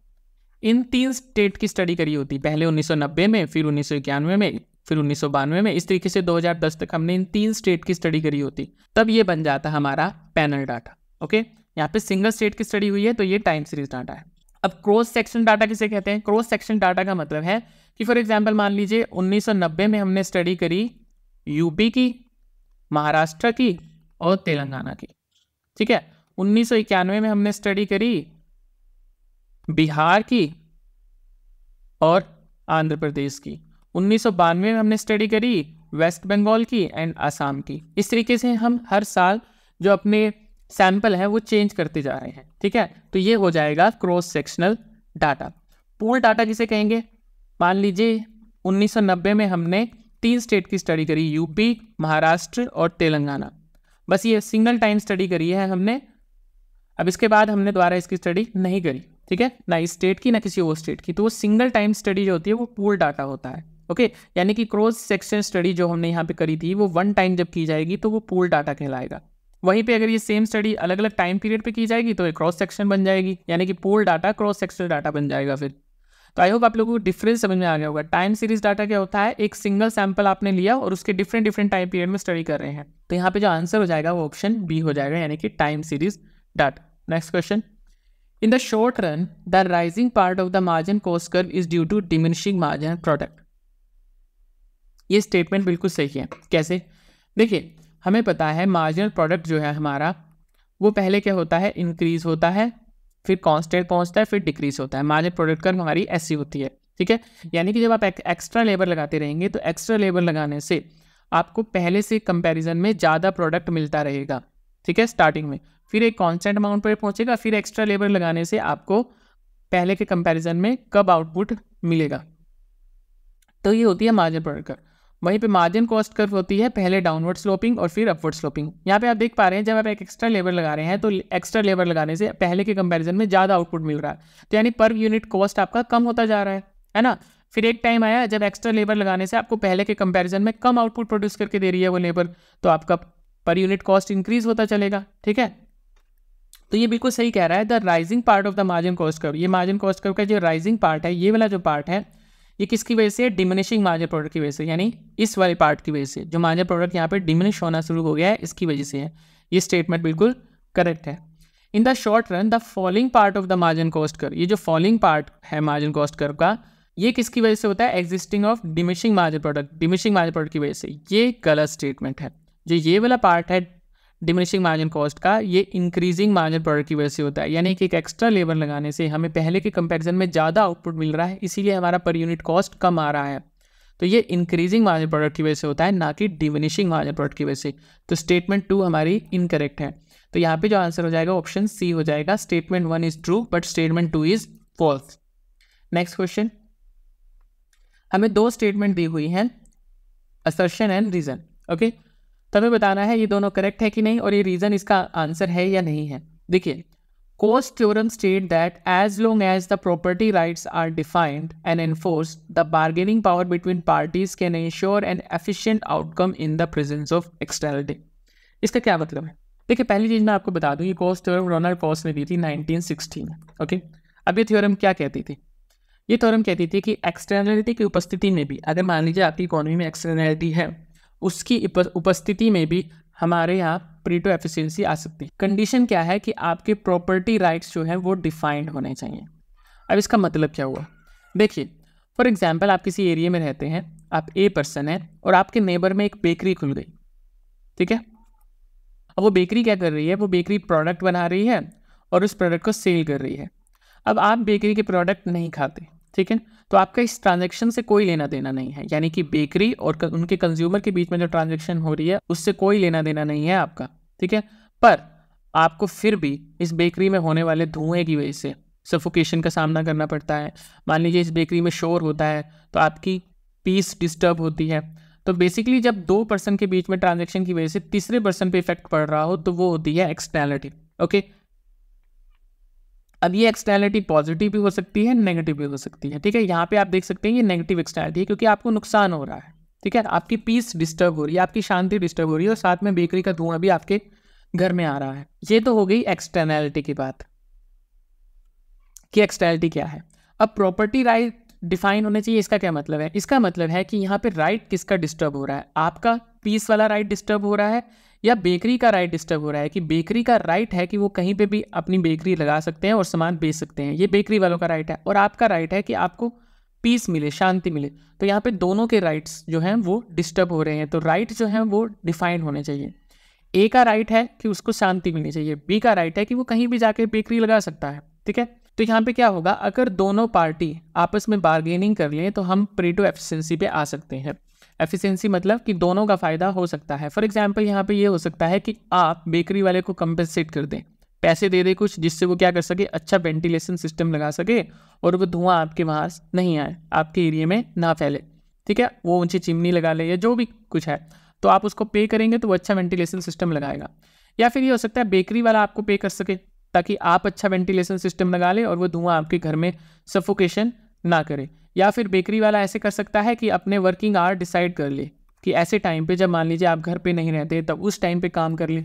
in 3 state की स्टडी करी होती, पहले 1990 में, फिर 1991 में, फिर 1992 में, इस तरीके से 2010 तक हमने इन 3 स्टेट की स्टडी करी होती, तब ये बन जाता हमारा पैनल डाटा। ओके, यहाँ पे सिंगल स्टेट की स्टडी हुई है तो ये टाइम सीरीज डाटा है। अब क्रॉस सेक्शन डाटा किसे कहते हैं, क्रॉस सेक्शन डाटा का मतलब है कि फॉर एग्जाम्पल मान लीजिए 1990 में हमने स्टडी करी यूपी की, महाराष्ट्र की और तेलंगाना की। ठीक है, 1991 में हमने स्टडी करी बिहार की और आंध्र प्रदेश की, 1992 में हमने स्टडी करी वेस्ट बंगाल की एंड असम की। इस तरीके से हम हर साल जो अपने सैंपल है वो चेंज करते जा रहे हैं। ठीक है, तो ये हो जाएगा cross sectional data. Pool data किसे कहेंगे, मान लीजिए 1990 में हमने 3 स्टेट की स्टडी करी, यूपी, महाराष्ट्र और तेलंगाना, बस ये सिंगल टाइम स्टडी करी है हमने। अब इसके बाद हमने दोबारा इसकी स्टडी नहीं करी, ठीक है, ना इस स्टेट की ना किसी और स्टेट की, तो वो सिंगल टाइम स्टडी जो होती है वो पूल डाटा होता है। ओके, यानी कि क्रॉस सेक्शन स्टडी जो हमने यहाँ पे करी थी वो वन टाइम जब की जाएगी तो वो पूल डाटा कहलाएगा। वहीं पे अगर ये सेम स्टडी अलग अलग टाइम पीरियड पे की जाएगी तो ये क्रॉस सेक्शन बन जाएगी, यानी कि pool data cross sectional data बन जाएगा फिर। तो आई होप आप लोगों को डिफरेंस समझ में आ गया होगा। टाइम सीरीज डाटा क्या होता है, एक सिंगल सैंपल आपने लिया और उसके डिफरेंट टाइम पीरियड में स्टडी कर रहे हैं, तो यहाँ पे जो आंसर हो जाएगा वो ऑप्शन बी हो जाएगा, यानी कि time series data. Next question, in the short run the rising part of the margin cost curve is due to diminishing margin product। ये स्टेटमेंट बिल्कुल सही है। कैसे, देखिए हमें पता है मार्जिनल प्रोडक्ट जो है हमारा वो पहले क्या होता है, इंक्रीज होता है, फिर कांस्टेंट पहुंचता है, फिर डिक्रीज होता है। मार्जिनल प्रोडक्ट कर्व हमारी ऐसी होती है। ठीक है, यानी कि जब आप एक्स्ट्रा लेबर लगाते रहेंगे तो एक्स्ट्रा लेबर लगाने से आपको पहले से कंपैरिजन में ज़्यादा प्रोडक्ट मिलता रहेगा। ठीक है, स्टार्टिंग में, फिर एक कांस्टेंट अमाउंट पर पहुंचेगा, फिर एक्स्ट्रा लेबर लगाने से आपको पहले के कंपैरिजन में कब आउटपुट मिलेगा, तो ये होती है मार्जिन प्रोडक्ट कर्व। वहीं पे मार्जिन कॉस्ट कर्व होती है पहले डाउनवर्ड स्लोपिंग और फिर अपवर्ड स्लोपिंग। यहाँ पे आप देख पा रहे हैं जब आप एक एक्स्ट्रा लेबर लगा रहे हैं तो एक्स्ट्रा लेबर लगाने से पहले के कंपैरिजन में ज़्यादा आउटपुट मिल रहा है, तो यानी पर यूनिट कॉस्ट आपका कम होता जा रहा है ना। फिर एक टाइम आया जब एक्स्ट्रा लेबर लगाने से आपको पहले के कंपैरिजन में कम आउटपुट प्रोड्यूस करके दे रही है वो लेबर, तो आपका पर यूनिट कॉस्ट इंक्रीज होता चलेगा। ठीक है, तो ये बिल्कुल सही कह रहा है, the rising part of the margin cost curve. ये मार्जिन कॉस्ट कर्व का जो राइजिंग पार्ट है, ये वाला जो पार्ट है, ये किसकी वजह से है? डिमिनिशिंग मार्जिनल प्रोडक्ट की वजह से, यानी इस वाले पार्ट की वजह से जो मार्जिनल प्रोडक्ट यहाँ पे डिमिनिश होना शुरू हो गया है, इसकी वजह से है। ये स्टेटमेंट बिल्कुल करेक्ट है। In the short run the falling part of the margin cost curve, ये जो फॉलिंग पार्ट है मार्जिन कॉस्ट कर्व का, ये किसकी वजह से होता है? Existing of diminishing marginal product, diminishing marginal product की वजह से। ये गलत स्टेटमेंट है। जो ये वाला पार्ट है डिमिनिशिंग मार्जिन कॉस्ट का, ये इंक्रीजिंग मार्जिनल प्रोडक्ट की वजह से होता है, यानी कि एक एक्स्ट्रा लेबर लगाने से हमें पहले के कंपैरिजन में ज़्यादा आउटपुट मिल रहा है, इसीलिए हमारा पर यूनिट कॉस्ट कम आ रहा है। तो ये इंक्रीजिंग मार्जिनल प्रोडक्ट की वजह से होता है, ना कि डिमिनिशिंग मार्जिनल प्रोडक्ट की वजह से। तो स्टेटमेंट 2 हमारी इनकरेक्ट है। तो यहाँ पे जो आंसर हो जाएगा ऑप्शन सी हो जाएगा। Statement 1 is true but statement 2 is false. Next question, हमें 2 स्टेटमेंट दी हुई हैं, असर्शन एंड रीजन। ओके, तो हमें बताना है ये दोनों करेक्ट है कि नहीं, और ये रीजन इसका आंसर है या नहीं है। देखिए, Coase theorem state that as long as the property rights are defined and enforced, the bargaining power between parties can ensure an efficient outcome in the presence of externality. इसका क्या मतलब है? देखिए, पहली चीज़ मैं आपको बता दूं, ये कोस्ट थ्योरम रोनाल्ड कोस्ट ने दी थी 1916 में। ओके, अब ये थ्योरम क्या कहती थी? ये थ्योरम कहती थी कि एक्सटर्नलिटी की उपस्थिति में भी, अगर मान लीजिए आपकी इकोनॉमी में एक्सटर्नलिटी है, उसकी उपस्थिति में भी हमारे यहाँ प्रीटो एफिशिएंसी आ सकती है। कंडीशन क्या है? कि आपके प्रॉपर्टी राइट्स जो है वो डिफाइंड होने चाहिए। अब इसका मतलब क्या हुआ? देखिए, फॉर एग्जांपल आप किसी एरिया में रहते हैं, आप ए पर्सन है और आपके नेबर में एक बेकरी खुल गई, ठीक है। अब वो बेकरी क्या कर रही है? वो बेकरी प्रोडक्ट बना रही है और उस प्रोडक्ट को सेल कर रही है। अब आप बेकरी के प्रोडक्ट नहीं खाते, ठीक है, तो आपका इस ट्रांजैक्शन से कोई लेना देना नहीं है, यानी कि बेकरी और उनके कंज्यूमर के बीच में जो ट्रांजैक्शन हो रही है उससे कोई लेना देना नहीं है आपका, ठीक है। पर आपको फिर भी इस बेकरी में होने वाले धुएं की वजह से सफोकेशन का सामना करना पड़ता है। मान लीजिए इस बेकरी में शोर होता है तो आपकी पीस डिस्टर्ब होती है। तो बेसिकली जब 2 पर्सन के बीच में ट्रांजैक्शन की वजह से तीसरे पर्सन पे इफेक्ट पड़ रहा हो तो वो होती है एक्सटर्नलिटी। ओके, अब ये एक्सटर्नलिटी पॉजिटिव भी हो सकती है, नेगेटिव भी हो सकती है, ठीक है। यहाँ पे आप देख सकते हैं ये नेगेटिव एक्सटर्नलिटी है क्योंकि आपको नुकसान हो रहा है, ठीक है, आपकी पीस डिस्टर्ब हो रही है, आपकी शांति डिस्टर्ब हो रही है और साथ में बेकरी का धुआं भी आपके घर में आ रहा है। ये तो हो गई एक्सटर्नलिटी की बात कि एक्सटर्नलिटी क्या है। अब प्रॉपर्टी राइट डिफाइन होने चाहिए, इसका क्या मतलब है? इसका मतलब है कि यहाँ पे राइट किसका डिस्टर्ब हो रहा है? आपका पीस वाला राइट डिस्टर्ब हो रहा है या बेकरी का राइट डिस्टर्ब हो रहा है? कि बेकरी का राइट है कि वो कहीं पे भी अपनी बेकरी लगा सकते हैं और सामान बेच सकते हैं, ये बेकरी वालों का राइट है, और आपका राइट है कि आपको पीस मिले, शांति मिले। तो यहाँ पे दोनों के राइट्स जो हैं वो डिस्टर्ब हो रहे हैं, तो राइट जो हैं वो डिफाइन होने चाहिए। ए का राइट है कि उसको शांति मिलनी चाहिए, बी का राइट है कि वो कहीं भी जाके बेकरी लगा सकता है, ठीक है। तो यहाँ पे क्या होगा? अगर दोनों पार्टी आपस में बार्गेनिंग कर लें तो हम प्रीटो एफिशिएंसी पे आ सकते हैं। एफिशिएंसी मतलब कि दोनों का फ़ायदा हो सकता है। फॉर एग्जांपल यहाँ पे ये हो सकता है कि आप बेकरी वाले को कंपेंसेट कर दें, पैसे दे दें कुछ, जिससे वो क्या कर सके, अच्छा वेंटिलेशन सिस्टम लगा सके और वो धुआं आपके वहाँ नहीं आए, आपके एरिया में ना फैले, ठीक है। वो ऊँची चिमनी लगा ले या जो भी कुछ है, तो आप उसको पे करेंगे तो वो अच्छा वेंटिलेशन सिस्टम लगाएगा। या फिर ये हो सकता है बेकरी वाला आपको पे कर सके ताकि आप अच्छा वेंटिलेशन सिस्टम लगा लें और वो धुआं आपके घर में सफोकेशन ना करे। या फिर बेकरी वाला ऐसे कर सकता है कि अपने वर्किंग आवर डिसाइड कर ले कि ऐसे टाइम पे, जब मान लीजिए आप घर पे नहीं रहते तब उस टाइम पे काम कर ले।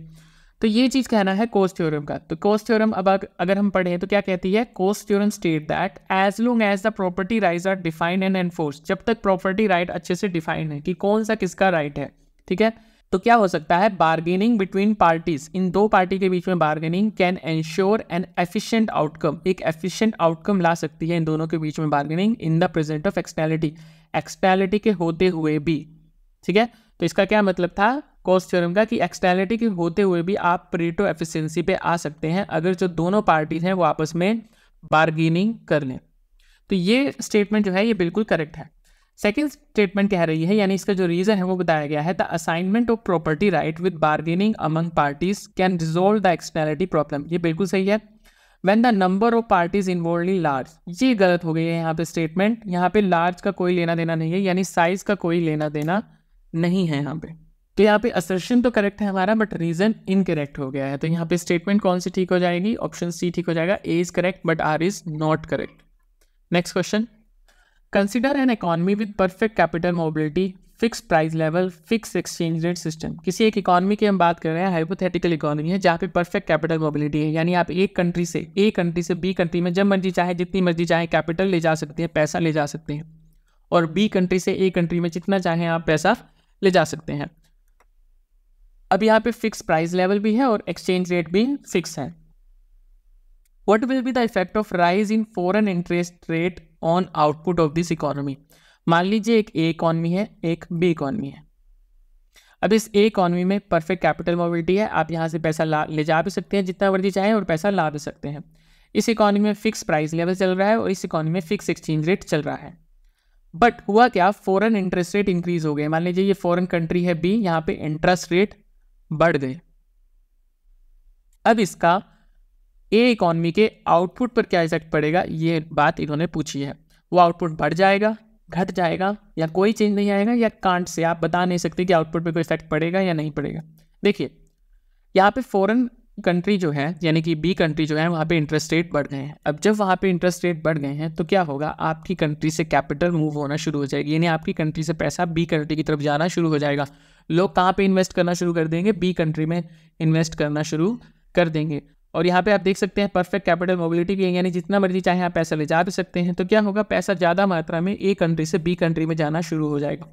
तो ये चीज़ कहना है कोस्ट थ्योरम का। तो कोस्ट थ्योरम अब अगर हम पढ़ें तो क्या कहती है? Coase theorem state that as long as the property rights are defined and enforced, जब तक प्रॉपर्टी राइट अच्छे से डिफाइंड है कि कौन सा किसका राइट है, ठीक है, तो क्या हो सकता है? बार्गेनिंग बिटवीन पार्टीज, इन दो पार्टी के बीच में bargaining can ensure N efficient outcome, एक एफिशिएंट आउटकम ला सकती है इन दोनों के बीच में bargaining in the present of externality, externality के होते हुए भी, ठीक है। तो इसका क्या मतलब था कोस्ट थ्योरम का? कि एक्सटर्नलिटी के होते हुए भी आप परेटो एफिशिएंसी पे आ सकते हैं अगर जो दोनों पार्टीज हैं वो आपस में बार्गेनिंग कर लें। तो ये स्टेटमेंट जो है ये बिल्कुल करेक्ट है। सेकेंड स्टेटमेंट कह रही है, यानी इसका जो रीजन है वो बताया गया है, the assignment of property right with bargaining among parties can resolve the externality problem, ये बिल्कुल सही है। When the number of parties involve in large, ये गलत हो गई है यहाँ पे स्टेटमेंट। यहाँ पे लार्ज का कोई लेना देना नहीं है, यानी साइज का कोई लेना देना नहीं है यहाँ पे। तो यहाँ पे असर्शन तो करेक्ट है हमारा, बट रीजन इनकरेक्ट हो गया है। तो यहाँ पे स्टेटमेंट कौन सी ठीक हो जाएगी? ऑप्शन सी ठीक हो जाएगा, A is correct but R is not correct. Next question, consider an economy with perfect capital mobility, fix price level, fix exchange rate system. किसी एक इकॉनमी की हम बात कर रहे हैं, हाइपोथेटिकल इकॉनमी है जहाँ पे परफेक्ट कैपिटल मोबिलिटी है, यानी आप एक कंट्री से ए कंट्री से बी कंट्री में जब मर्जी चाहे, जितनी मर्जी चाहे कैपिटल ले जा सकते हैं, पैसा ले जा सकते हैं, और बी कंट्री से ए कंट्री में जितना चाहें आप पैसा ले जा सकते हैं। अब यहाँ पे फिक्स प्राइस लेवल भी है और एक्सचेंज रेट भी फिक्स है। What will be the effect of rise in foreign interest rate on output of this economy. मान लीजिए एक ए इकॉनमी है, एक बी इकॉनमी है। अब इस ए इकॉनमी में परफेक्ट कैपिटल मोबिलिटी है, आप यहाँ से पैसा ले जा भी सकते हैं जितना मर्जी चाहें और पैसा ला भी सकते हैं। इस इकॉनमी में फिक्स प्राइस लेवल चल रहा है और इस इकॉनमी में फिक्स एक्सचेंज रेट चल रहा है। बट हुआ क्या, फॉरेन इंटरेस्ट रेट इंक्रीज हो गए। मान लीजिए ये फॉरेन कंट्री है बी, यहाँ पे इंटरेस्ट रेट बढ़ गए। अब इसका ए इकॉनमी के आउटपुट पर क्या इफेक्ट पड़ेगा, ये बात इन्होंने पूछी है। वो आउटपुट बढ़ जाएगा, घट जाएगा, या कोई चेंज नहीं आएगा, या कांट से आप बता नहीं सकते कि आउटपुट पे कोई इफेक्ट पड़ेगा या नहीं पड़ेगा। देखिए यहाँ पे फॉरेन कंट्री जो है यानी कि बी कंट्री जो है वहाँ पे इंटरेस्ट रेट बढ़ गए हैं। अब जब वहाँ पे इंटरेस्ट रेट बढ़ गए हैं तो क्या होगा, आपकी कंट्री से कैपिटल मूव होना शुरू हो जाएगी, यानी आपकी कंट्री से पैसा बी कंट्री की तरफ जाना शुरू हो जाएगा। लोग कहाँ पे इन्वेस्ट करना शुरू कर देंगे, बी कंट्री में इन्वेस्ट करना शुरू कर देंगे। और यहाँ पे आप देख सकते हैं परफेक्ट कैपिटल मोबिलिटी भी है, यानी जितना मर्जी चाहे आप पैसा ले जा भी सकते हैं। तो क्या होगा, पैसा ज़्यादा मात्रा में ए कंट्री से बी कंट्री में जाना शुरू हो जाएगा।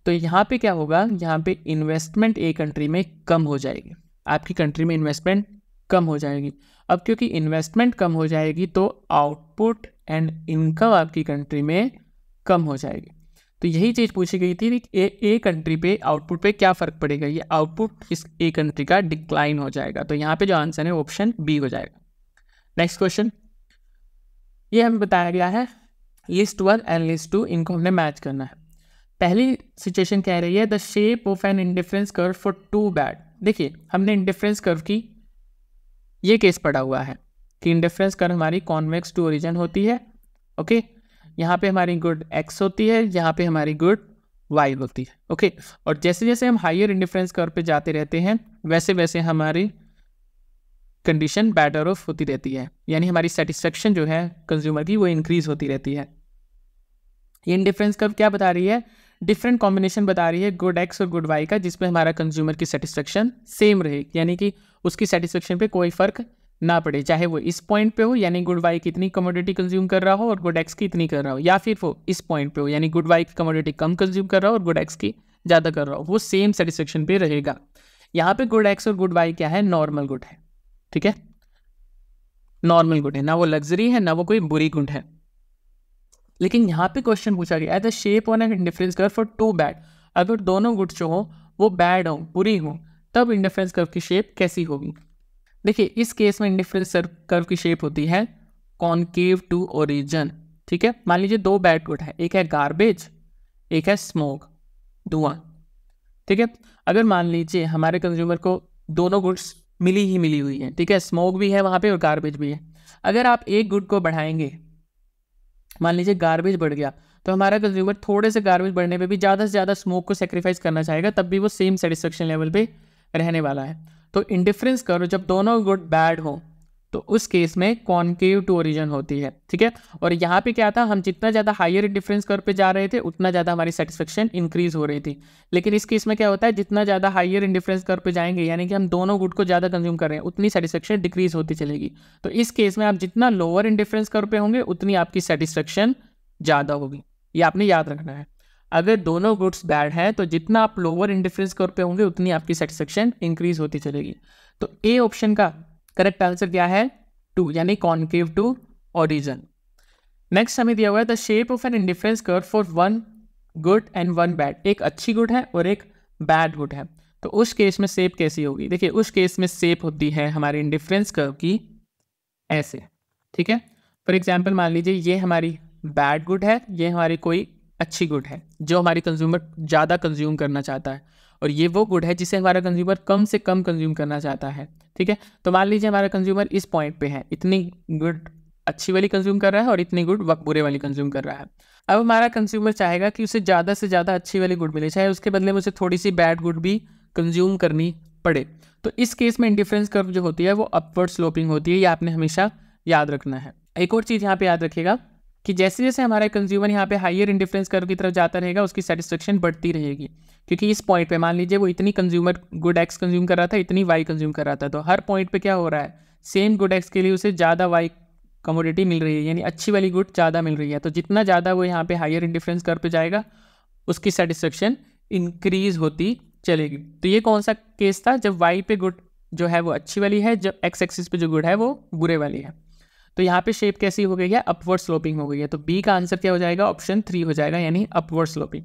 तो यहाँ पे क्या होगा, यहाँ पे इन्वेस्टमेंट ए कंट्री में कम हो जाएगी, आपकी कंट्री में इन्वेस्टमेंट कम हो जाएगी। अब क्योंकि इन्वेस्टमेंट कम हो जाएगी तो आउटपुट एंड इनकम आपकी कंट्री में कम हो जाएगी। तो यही चीज़ पूछी गई थी कि ए कंट्री पे आउटपुट पे क्या फ़र्क पड़ेगा, ये आउटपुट इस ए कंट्री का डिक्लाइन हो जाएगा। तो यहाँ पे जो आंसर है ऑप्शन बी हो जाएगा। नेक्स्ट क्वेश्चन, ये हमें बताया गया है लिस्ट 1 एंड लिस्ट 2, इनको हमने मैच करना है। पहली सिचुएशन कह रही है the shape of an indifference curve for 2 bad. देखिए हमने इंडिफरेंस कर्व की ये केस पढ़ा हुआ है कि इंडिफरेंस कर्व हमारी कॉन्वेक्स टू ओरिजिन होती है। ओके, यहाँ पे हमारी गुड एक्स होती है, यहाँ पे हमारी गुड वाई होती है। ओके, और जैसे जैसे हम हायर इंडिफरेंस कर्व पे जाते रहते हैं वैसे वैसे हमारी कंडीशन बेटर ऑफ होती रहती है, यानी हमारी सेटिस्फेक्शन जो है कंज्यूमर की वो इंक्रीज होती रहती है। ये इंडिफरेंस कर्व क्या बता रही है, डिफरेंट कॉम्बिनेशन बता रही है गुड एक्स और गुड वाई का, जिसपे हमारा कंज्यूमर की सेटिस्फेक्शन सेम रहे, यानी कि उसकी सेटिस्फेक्शन पे कोई फर्क ना पड़े, चाहे वो इस पॉइंट पे हो यानी गुड वाई कितनी कमोडिटी कंज्यूम कर रहा हो और गुड एक्स की इतनी कर रहा हो, या फिर वो इस पॉइंट पे हो यानी गुड वाई की कमोडिटी कम कंज्यूम कर रहा हो और गुड एक्स की ज़्यादा कर रहा हो, वो सेम सेटिस्फेक्शन पे रहेगा। यहाँ पे गुड एक्स और गुड वाई क्या है, नॉर्मल गुड है। ठीक है, नॉर्मल गुड है, ना वो लग्जरी है ना वो कोई बुरी गुड है। लेकिन यहाँ पे क्वेश्चन पूछा गया है the shape on an indifference curve for 2 bad. अगर दोनों गुड्स जो हो वो बैड हो, बुरी हो, तब इंडिफरेंस कर्व की शेप कैसी होगी। देखिए इस केस में इंडिफरेंस कर्व की शेप होती है कॉनकेव टू ओरिजिन। ठीक है, मान लीजिए 2 बैड गुड है, एक है गार्बेज, एक है स्मोक, धुआं। ठीक है, अगर मान लीजिए हमारे कंज्यूमर को दोनों गुड्स मिली हुई है, ठीक है, स्मोक भी है वहाँ पे और गार्बेज भी है। अगर आप एक गुड को बढ़ाएंगे, मान लीजिए गार्बेज बढ़ गया, तो हमारा कंज्यूमर थोड़े से गार्बेज बढ़ने पे भी ज़्यादा से ज़्यादा स्मोक को सेक्रीफाइस करना चाहेगा, तब भी वो सेम सेटिस्फेक्शन लेवल पे रहने वाला है। तो इंडिफरेंस कर्व जब दोनों गुड बैड हो तो उस केस में कॉनकेव टू ओरिजिन होती है। ठीक है, और यहाँ पे क्या था, हम जितना ज़्यादा हायर इंडिफरेंस कर्व पे जा रहे थे उतना ज़्यादा हमारी सेटिस्फेक्शन इंक्रीज हो रही थी। लेकिन इस केस में क्या होता है, जितना ज़्यादा हायर इंडिफरेंस कर्व पे जाएंगे यानी कि हम दोनों गुड को ज़्यादा कंज्यूम कर रहे हैं, उतनी सेटिस्फेक्शन डिक्रीज होती चलेगी। तो इस केस में आप जितना लोअर इंडिफरेंस कर्व पे होंगे उतनी आपकी सेटिस्फेक्शन ज़्यादा होगी, ये आपने याद रखना है। अगर दोनों गुड्स बैड हैं तो जितना आप लोअर इंडिफरेंस कर्व पे होंगे उतनी आपकी सेटिस्फेक्शन इंक्रीज होती चलेगी। तो ए ऑप्शन का करेक्ट आंसर क्या है, 2, यानी कॉनकेव टू ओरिजिन। नेक्स्ट हमें दिया हुआ है the shape of an indifference curve for 1 good and 1 bad. एक अच्छी गुड है और एक बैड गुड है, तो उस केस में शेप कैसी होगी। देखिए उस केस में शेप होती है हमारी इंडिफरेंस कर्व की ऐसे। ठीक है, फॉर एग्जाम्पल मान लीजिए ये हमारी बैड गुड है, ये हमारी कोई अच्छी गुड है जो हमारी कंज्यूमर ज़्यादा कंज्यूम करना चाहता है, और ये वो गुड है जिसे हमारा कंज्यूमर कम से कम कंज्यूम करना चाहता है। ठीक है, तो मान लीजिए हमारा कंज्यूमर इस पॉइंट पे है, इतनी गुड अच्छी वाली कंज्यूम कर रहा है और इतनी गुड बुरे वाली कंज्यूम कर रहा है। अब हमारा कंज्यूमर चाहेगा कि उसे ज़्यादा से ज़्यादा अच्छी वाली गुड मिले, चाहे उसके बदले में उसे थोड़ी सी बैड गुड भी कंज्यूम करनी पड़े। तो इस केस में इंडिफरेंस कर्व जो होती है वो अपवर्ड स्लोपिंग होती है, ये आपने हमेशा याद रखना है। एक और चीज़ यहाँ पे याद रखिएगा कि जैसे जैसे हमारा कंज्यूमर यहाँ पे हायर इंडिफरेंस कर्व की तरफ जाता रहेगा उसकी सेटिस्फेक्शन बढ़ती रहेगी, क्योंकि इस पॉइंट पे मान लीजिए वो इतनी कंज्यूमर गुड एक्स कंज्यूम कर रहा था, इतनी वाई कंज्यूम कर रहा था, तो हर पॉइंट पे क्या हो रहा है, सेम गुड एक्स के लिए उसे ज़्यादा वाई कमोडिटी मिल रही है, यानी अच्छी वाली गुड ज़्यादा मिल रही है, तो जितना ज़्यादा वो यहाँ पे हायर इंडिफरेंस कर्व पे जाएगा उसकी सेटिस्फेक्शन इंक्रीज होती चलेगी। तो ये कौन सा केस था, जब वाई पे गुड जो है वो अच्छी वाली है, जब एक्स एक्सिस पे जो गुड है वो बुरे वाली है। तो यहाँ पे शेप कैसी हो गई है, अपवर्ड स्लोपिंग हो गई है। तो बी का आंसर क्या हो जाएगा, ऑप्शन 3 हो जाएगा, यानी अपवर्ड स्लोपिंग।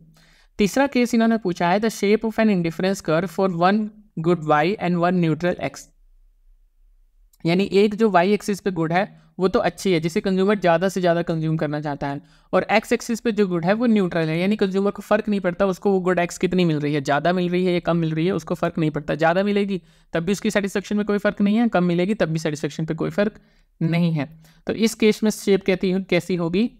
तीसरा केस इन्होंने पूछा है the shape of an indifference curve for one good Y and one neutral X, यानी एक जो वाई एक्सिस पे गुड है वो तो अच्छी है, जिसे कंज्यूमर ज़्यादा से ज़्यादा कंज्यूम करना चाहता है, और एक्स एक्सिस पे जो गुड है वो न्यूट्रल है, यानी कंज्यूमर को फ़र्क नहीं पड़ता उसको वो गुड एक्स कितनी मिल रही है, ज़्यादा मिल रही है या कम मिल रही है, उसको फ़र्क नहीं पड़ता। ज़्यादा मिलेगी तब भी उसकी सेटिस्फेक्शन में कोई फ़र्क नहीं है, कम मिलेगी तब भी सेटिस्फेक्शन पे कोई फ़र्क नहीं है। तो इस केस में शेप कैसी होगी,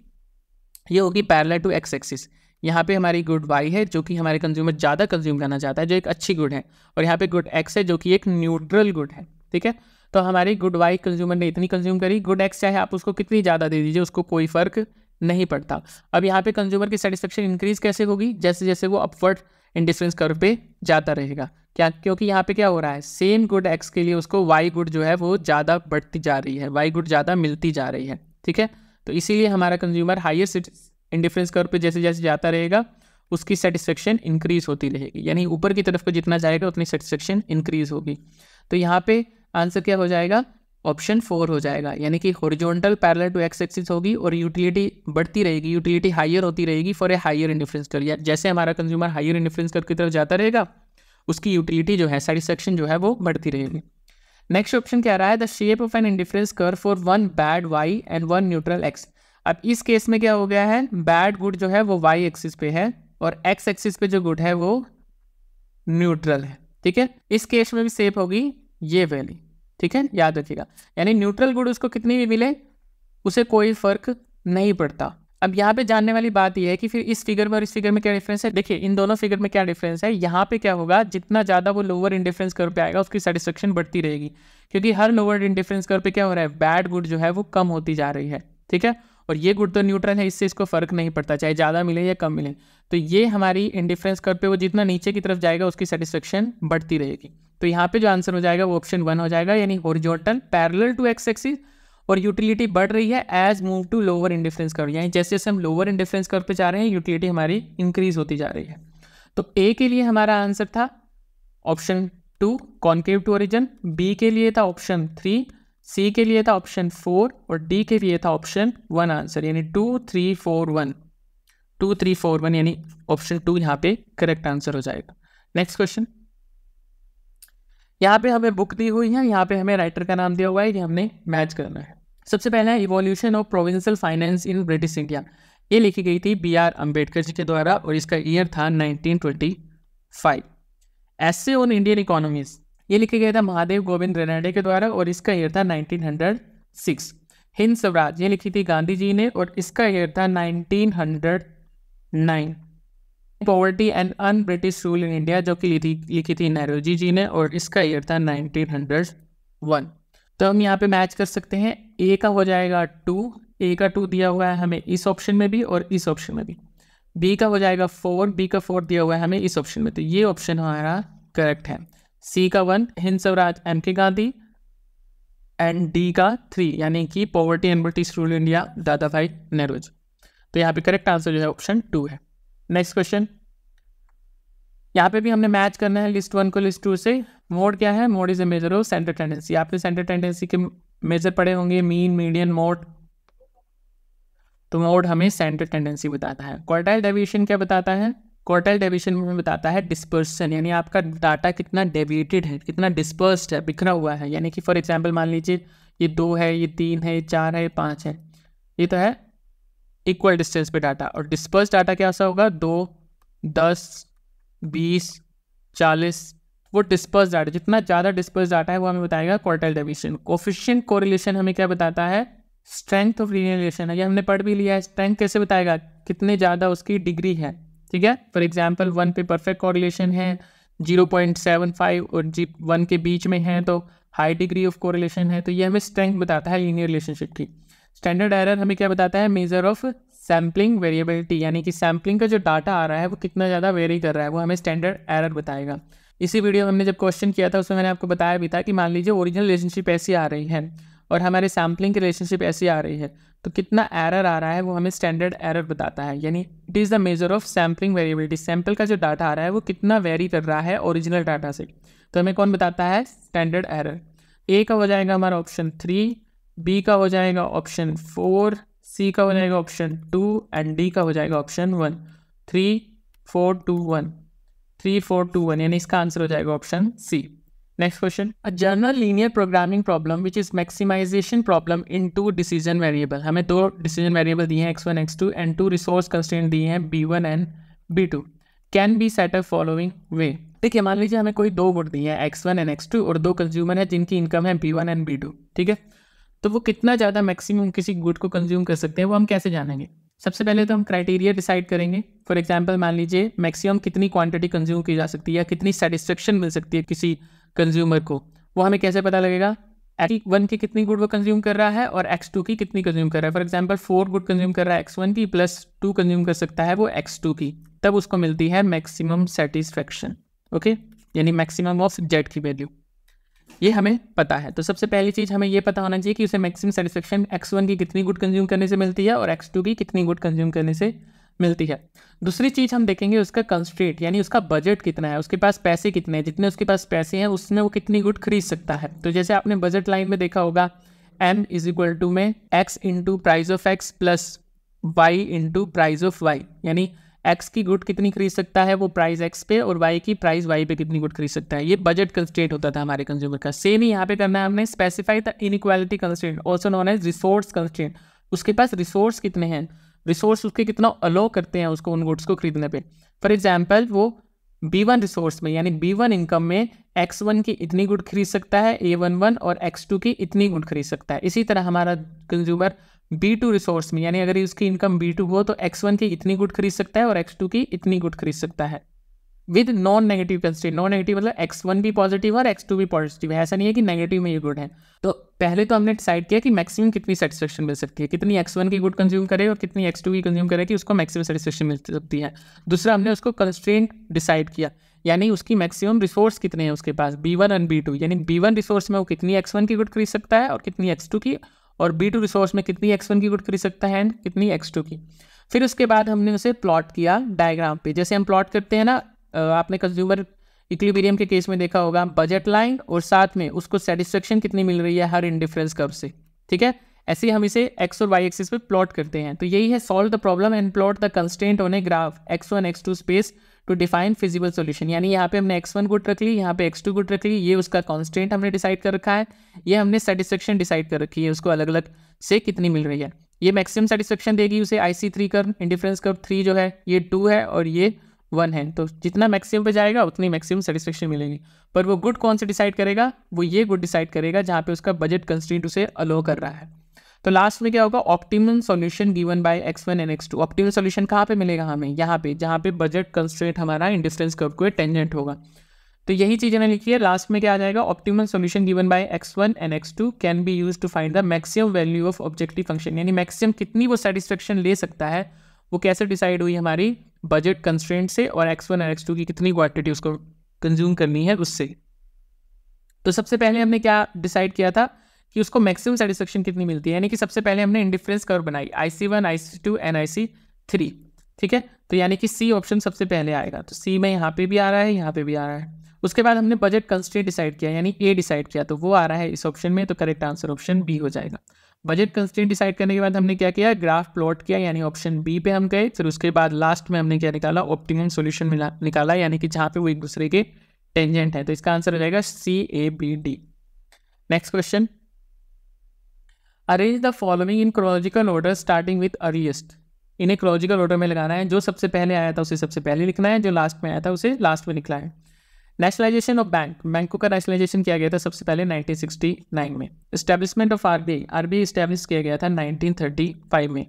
ये होगी पैरेलल टू एक्स एक्सिस। यहाँ पे हमारी गुड वाई है जो कि हमारे कंज्यूमर ज़्यादा कंज्यूम करना चाहता है, जो एक अच्छी गुड है, और यहाँ पे गुड एक्स है जो कि एक न्यूट्रल गुड है। ठीक है, तो हमारी गुड वाई कंज्यूमर ने इतनी कंज्यूम करी, गुड एक्स चाहे आप उसको कितनी ज़्यादा दे दीजिए उसको कोई फ़र्क नहीं पड़ता। अब यहाँ पे कंज्यूमर की सेटिस्फेक्शन इंक्रीज कैसे होगी, जैसे जैसे वो अपवर्ड इंडिफरेंस कर्व पे जाता रहेगा। क्या, क्योंकि यहाँ पे क्या हो रहा है, सेम गुड एक्स के लिए उसको वाई गुड जो है वो ज़्यादा बढ़ती जा रही है, वाई गुड ज़्यादा मिलती जा रही है। ठीक है, तो इसीलिए हमारा कंज्यूमर हाईएस्ट इंडिफरेंस कर्व पे जैसे जैसे जाता रहेगा उसकी सेटिस्फेक्शन इंक्रीज होती रहेगी, यानी ऊपर की तरफ को जितना जाएगा उतनी सेटिस्फेक्शन इंक्रीज होगी। तो यहाँ पे आंसर क्या हो जाएगा, ऑप्शन 4 हो जाएगा, यानी कि horizontal parallel to X axis होगी और यूटिलिटी बढ़ती रहेगी, यूटिलिटी हायर होती रहेगी for a higher indifference curve. जैसे हमारा कंज्यूमर हायर इंडिफरेंस कर्व की तरफ जाता रहेगा उसकी यूटिलिटी जो है, सेटिस्फेक्शन जो है वो बढ़ती रहेगी। नेक्स्ट ऑप्शन कह रहा है the shape of an indifference curve for one bad Y and one neutral X. अब इस केस में क्या हो गया है, बैड गुड जो है वो वाई एक्सिस पे है और एक्स एक्सिस पे जो गुड है वो न्यूट्रल है। ठीक है, इस केस में भी शेप होगी ये वाली। ठीक है, याद रखिएगा, यानी न्यूट्रल गुड उसको कितनी भी मिले उसे कोई फर्क नहीं पड़ता। अब यहाँ पे जानने वाली बात यह है कि फिर इस फिगर में और इस फिगर में क्या डिफरेंस है। देखिए इन दोनों फिगर में क्या डिफरेंस है, यहाँ पे क्या होगा, जितना ज़्यादा वो लोअर इंडिफरेंस कर्व पे आएगा उसकी सेटिस्फेक्शन बढ़ती रहेगी, क्योंकि हर लोअर इंडिफरेंस कर्व पे क्या हो रहा है, बैड गुड जो है वो कम होती जा रही है। ठीक है, और ये गुड तो न्यूट्रल है, इससे इसको फर्क नहीं पड़ता चाहे ज़्यादा मिले या कम मिले। तो ये हमारी इंडिफरेंस कर्व पे वो जितना नीचे की तरफ जाएगा उसकी सेटिस्फेक्शन बढ़ती रहेगी। तो यहाँ पे जो आंसर हो जाएगा वो ऑप्शन 1 हो जाएगा, यानी horizontal parallel to X axis, और यूटिलिटी बढ़ रही है as move to lower indifference curve, यानी जैसे जैसे हम लोअर इंडिफरेंस कर्व पे जा रहे हैं यूटिलिटी हमारी इंक्रीज होती जा रही है। तो ए के लिए हमारा आंसर था option 2 concave to origin, B के लिए था ऑप्शन 3, सी के लिए था ऑप्शन 4 और डी के लिए था ऑप्शन 1 आंसर, यानी 2 3 4 1 2 3 4 1, यानी ऑप्शन 2 यहाँ पे करेक्ट आंसर हो जाएगा। नेक्स्ट क्वेश्चन, यहाँ पे हमें बुक दी हुई है, यहाँ पे हमें राइटर का नाम दिया हुआ है, ये हमने मैच करना है। सबसे पहला है evolution of provincial finance in British India, ये लिखी गई थी BR अम्बेडकर जी के द्वारा और इसका ईयर था 1925। एसे ऑन इंडियन इकोनॉमीज, ये लिखा गया था महादेव गोविंद रेनाडे के द्वारा और इसका ईयर था 1906। हिंद स्वराज, ये लिखी थी गांधी जी ने और इसका ईयर था 1909। Poverty and un British rule in India, जो कि लिखी थी नेहरूजी जी ने और इसका ईयर था 1901। तो हम यहाँ पे मैच कर सकते हैं, ए का हो जाएगा 2, ए का 2 दिया हुआ है हमें इस ऑप्शन में भी और इस ऑप्शन में भी, बी का हो जाएगा 4, बी का 4 दिया हुआ है हमें इस ऑप्शन में, तो ये ऑप्शन हमारा करेक्ट है। सी का 1 Hind Swaraj MK Gandhi and D का 3 यानी कि poverty and British rule India दादा भाई नेहरूजी। तो यहाँ पे करेक्ट आंसर जो है ऑप्शन 2 है। नेक्स्ट क्वेश्चन, यहाँ पे भी हमने मैच करना है लिस्ट 1 को लिस्ट 2 से। मोड क्या है, mode is a measure of centre tendency. आपने सेंटर टेंडेंसी के मेजर पढ़े होंगे, मीन, मीडियन, मोड। तो मोड हमें सेंटर टेंडेंसी बताता है। क्वार्टाइल डेविएशन क्या बताता है, क्वार्टाइल डेविएशन में बताता है डिस्पर्सन, यानी आपका डाटा कितना डेविएटेड है, कितना डिस्पर्स्ड है, बिखरा हुआ है। यानी कि फॉर एग्जांपल मान लीजिए ये 2 है, ये 3 है, ये 4 है, ये 5 है, ये तो है इक्वल डिस्टेंस पे डाटा। और डिस्पर्स डाटा कैसा होगा, 2, 10, 20, 40, वो डिस्पर्स डाटा, जितना ज़्यादा डिस्पर्स डाटा है वो हमें बताएगा क्वार्टाइल डेविएशन। कोफिशिएंट कोरिलेशन हमें क्या बताता है, स्ट्रेंथ ऑफ लीनियर रिलेशन है, ये हमने पढ़ भी लिया है। स्ट्रेंथ कैसे बताएगा, कितने ज़्यादा उसकी डिग्री है। ठीक है, फॉर एग्जांपल 1 पे परफेक्ट कोरिलेशन है, 0.75 और 1 के बीच में है तो हाई डिग्री ऑफ कोरिलेशन है, तो ये हमें स्ट्रेंथ बताता है लीनियर रिलेशनशिप की। स्टैंडर्ड एरर हमें क्या बताता है, मेजर ऑफ सैम्पलिंग वेरिएबिलिटी, यानी कि सैम्पलिंग का जो डाटा आ रहा है वो कितना ज़्यादा वेरी कर रहा है, वो हमें स्टैंडर्ड एरर बताएगा। इसी वीडियो में हमने जब क्वेश्चन किया था उसमें मैंने आपको बताया भी था कि मान लीजिए ओरिजिनल रिलेशनशिप ऐसी आ रही है और हमारे सैम्पलिंग की रिलेशनशिप ऐसी आ रही है, तो कितना एरर आ रहा है वो हमें स्टैंडर्ड एरर बताता है, यानी it is the measure of sampling variability. Sample का जो डाटा आ रहा है वो कितना वेरी कर रहा है ओरिजिनल डाटा से, तो हमें कौन बताता है? Standard error. ए का हो जाएगा हमारा ऑप्शन 3, बी का हो जाएगा ऑप्शन 4, सी का हो जाएगा ऑप्शन 2 एंड डी का हो जाएगा ऑप्शन 1। 3 4 2 1, 3 4 2 1, यानी इसका आंसर हो जाएगा option C. Next question, a general linear programming problem which is maximization problem in 2 decision variable. हमें 2 डिसीजन वेरिएबल दिए हैं x1 x2 and 2 resource constraint दिए हैं b1 and b2, can be set up following वे। देखिए मान लीजिए हमें कोई 2 गुड दिए हैं x1 एंड x2 और 2 कंज्यूमर है जिनकी इनकम है b1 एंड b2, ठीक है। तो वो कितना ज़्यादा मैक्सिमम किसी गुड को कंज्यूम कर सकते हैं वो हम कैसे जानेंगे? सबसे पहले तो हम क्राइटेरिया डिसाइड करेंगे। फॉर एग्जांपल मान लीजिए मैक्सिमम कितनी क्वांटिटी कंज्यूम की जा सकती है या कितनी सेटिस्फेक्शन मिल सकती है किसी कंज्यूमर को, वो हमें कैसे पता लगेगा? x1 की कितनी गुड वो कंज्यूम कर रहा है और x2 की कितनी कंज्यूम कर रहा है। फॉर एग्जांपल 4 गुड कंज्यूम कर रहा है x1 की प्लस 2 कंज्यूम कर सकता है वो x2 की, तब उसको मिलती है मैक्सिमम सेटिस्फेक्शन। ओके, यानी मैक्सिमम ऑफ z की वैल्यू, ये हमें पता है। तो सबसे पहली चीज़ हमें ये पता होना चाहिए कि उसे मैक्सिमम सेटिस्फेक्शन x1 की कितनी गुड कंज्यूम करने से मिलती है और x2 की कितनी गुड कंज्यूम करने से मिलती है। दूसरी चीज़ हम देखेंगे उसका कंस्ट्रेंट, यानी उसका बजट कितना है, उसके पास पैसे कितने हैं, जितने उसके पास पैसे हैं उसमें वो कितनी गुड खरीद सकता है। तो जैसे आपने बजट लाइन में देखा होगा m इज इक्वल टू में x into price of x plus y into price of y, यानी x की गुड कितनी खरीद सकता है वो प्राइस x पे और y की प्राइस y पे कितनी गुड खरीद सकता है। ये बजट कंस्ट्रेंट होता था हमारे कंज्यूमर का। सेम ही यहाँ पे करना है हमने, specify the inequality constraint also known as resource constraint. उसके पास रिसोर्स कितने हैं, रिसोर्स उसके कितना अलो करते हैं उसको उन गुड्स को खरीदने पे। फॉर एग्जाम्पल वो B1 रिसोर्स में यानी B1 इनकम में x1 की इतनी गुड खरीद सकता है A11 और x2 की इतनी गुड खरीद सकता है। इसी तरह हमारा कंज्यूमर B2 रिसोर्स में यानी अगर उसकी इनकम B2 हो तो x1 की इतनी गुड खरीद सकता है और x2 की इतनी गुड खरीद सकता है with non negative constraint. Non negative मतलब x1 भी पॉजिटिव और x2 भी पॉजिटिव है, ऐसा नहीं है कि नेगेटिव में ये गुड है। तो पहले तो हमने डिसाइड किया कि मैक्सिमम कितनी सेटिस्फेक्शन मिल सकती है, कितनी x1 की गुड कंज्यूम करे और कितनी x2 की कंज्यूम करे कि उसको मैक्सिमम सेटिस्फेक्शन मिल सकती है। दूसरा हमने उसको कंस्ट्रेंट डिसाइड किया, यानी उसकी मैक्सिमम रिसोर्स कितने हैं उसके पास B1 एंड B2, यानी B1 रिसोर्स में वो कितनी x1 की गुड खरीद सकता है और कितनी x2 की, और B2 रिसोर्स में कितनी x1 की गुड खरीद सकता है एंड कितनी x2 की। फिर उसके बाद हमने उसे प्लॉट किया डायग्राम पे, जैसे हम प्लॉट करते हैं ना, आपने कंज्यूमर इक्विलिब्रियम के केस में देखा होगा बजट लाइन और साथ में उसको सेटिस्फेक्शन कितनी मिल रही है हर इंडिफरेंस कर्व से, ठीक है। ऐसे ही हम इसे x और y एक्सिस पे प्लॉट करते हैं। तो यही है solve the problem and plot the constraint on a graph x1 x2 space to define feasible solution. यानी यहाँ पे हमने x1 गुड रख ली, यहाँ पे x2 गुड रख ली, ये उसका कांस्टेंट हमने डिसाइड कर रखा है, ये हमने सेटिस्फेक्शन डिसाइड कर रखी है उसको अलग अलग से कितनी मिल रही है। ये मैक्सिमम सेटिस्फेक्शन देगी उसे IC3 कर्व, इंडिफरेंस कर्व 3 जो है ये 2 है और ये 1 है, तो जितना मैक्सिमम पे जाएगा उतनी मैक्सिमम सेटिस्फेक्शन मिलेगी। पर वो गुड कौन से डिसाइड करेगा, वो ये गुड डिसाइड करेगा जहाँ पे उसका बजट कंस्ट्रेंट उसे अलो कर रहा है। तो लास्ट में क्या होगा, optimum solution given by x1 and x2। Optimum solution कहाँ पे मिलेगा हमें, यहाँ पे जहाँ पे बजट कंस्ट्रेंट हमारा इंडिफरेंस कर्व को टेंजेंट होगा। तो यही चीज़ मैंने लिखी है। लास्ट में क्या आ जाएगा, optimal solution given by x1 and x2 can be used to find the maximum value of objective function, यानी मैक्सिमम कितनी वो सेटिस्फेक्शन ले सकता है वो कैसे डिसाइड हुई हमारी बजट कंस्ट्रेंट से और x1 और x2 की कितनी क्वांटिटी उसको कंज्यूम करनी है उससे। तो सबसे पहले हमने क्या डिसाइड किया था कि उसको मैक्सिमम सेटिस्फेक्शन कितनी मिलती है, यानी कि सबसे पहले हमने इंडिफरेंस कर्व बनाई IC1 IC2 एंड IC3, ठीक है। तो यानी कि C ऑप्शन सबसे पहले आएगा, तो C में यहाँ पे भी आ रहा है यहाँ पे भी आ रहा है। उसके बाद हमने बजट कंस्ट्रेंट डिसाइड किया यानी A डिसाइड किया, तो वो आ रहा है इस ऑप्शन में, तो करेक्ट आंसर ऑप्शन B हो जाएगा। बजट कंस्ट्रेंट डिसाइड करने के बाद हमने क्या किया, ग्राफ प्लॉट किया यानी ऑप्शन B पे हम गए। फिर उसके बाद लास्ट में हमने क्या निकाला, ऑप्टिमम सॉल्यूशन निकाला, यानी कि जहाँ पे वो एक दूसरे के टेंजेंट है। तो इसका आंसर हो जाएगा CABD। Next question, arrange the following in chronological order starting with earliest. इन्हें क्रोनोलॉजिकल ऑर्डर में लगाना है, जो सबसे पहले आया था उसे सबसे पहले लिखना है, जो लास्ट में आया था उसे लास्ट में लिखना है। नेशनलाइजेशन ऑफ बैंकों का नेशनलाइजेशन किया गया था सबसे पहले 1969 में। एस्टेब्लिशमेंट ऑफ आरबीआई इस्टेब्लिश किया गया था 1935 में।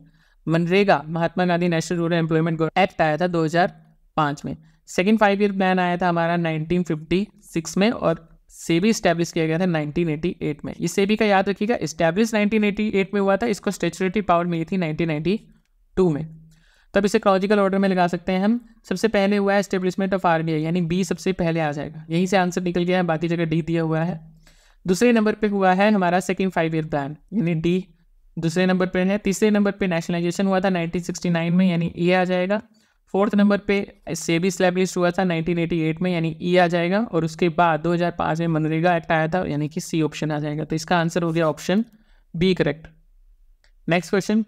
MNREGA Mahatma Gandhi national rural employment act आया था 2005 में। सेकेंड 5 ईयर प्लान आया था हमारा 1956 में और सेबी इस्टेब्लिश किया गया था 1988 में। ये सेबी का याद रखिएगा, इस्टेब्लिश 1988 में हुआ था, इसको स्टैट्यूटरी पावर मिली थी 1992 में। तब इसे क्रोनोलॉजिकल ऑर्डर में लगा सकते हैं हम। सबसे पहले हुआ है एस्टेब्लिशमेंट ऑफ आरबीआई, यानी बी सबसे पहले आ जाएगा, यहीं से आंसर निकल गया है, बाकी जगह डी दिया हुआ है। दूसरे नंबर पे हुआ है हमारा सेकंड 5 ईयर प्लान यानी डी दूसरे नंबर पे है। तीसरे नंबर पे नेशनलाइजेशन हुआ था 1969 में यानी ए आ जाएगा। फोर्थ नंबर पे सेबी स्लैब लिस्ट हुआ था 1988 में यानी ई आ जाएगा। और उसके बाद 2005 में मनरेगा एक्ट आया था यानी कि सी ऑप्शन आ जाएगा। तो इसका आंसर हो गया option B correct. Next question,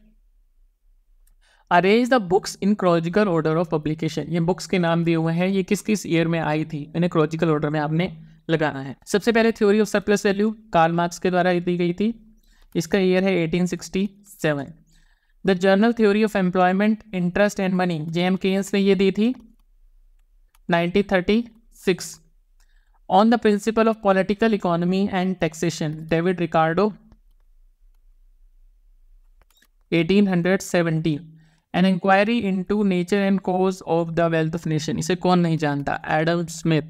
arrange the books in chronological order of publication. ये बुक्स के नाम दिए हुए हैं, ये किस किस ईयर में आई थी, इन्हें क्रोलॉजिकल ऑर्डर में आपने लगाना है। सबसे पहले theory of surplus value Karl Marx के द्वारा दी गई थी, इसका ईयर है 1867। The general theory of employment interest and money J M Keynes ने ये दी थी 1936। On the principle of political economy and taxation David Ricardo 1870। An inquiry into nature and cause of the wealth of nation, इसे कौन नहीं जानता, एडम स्मिथ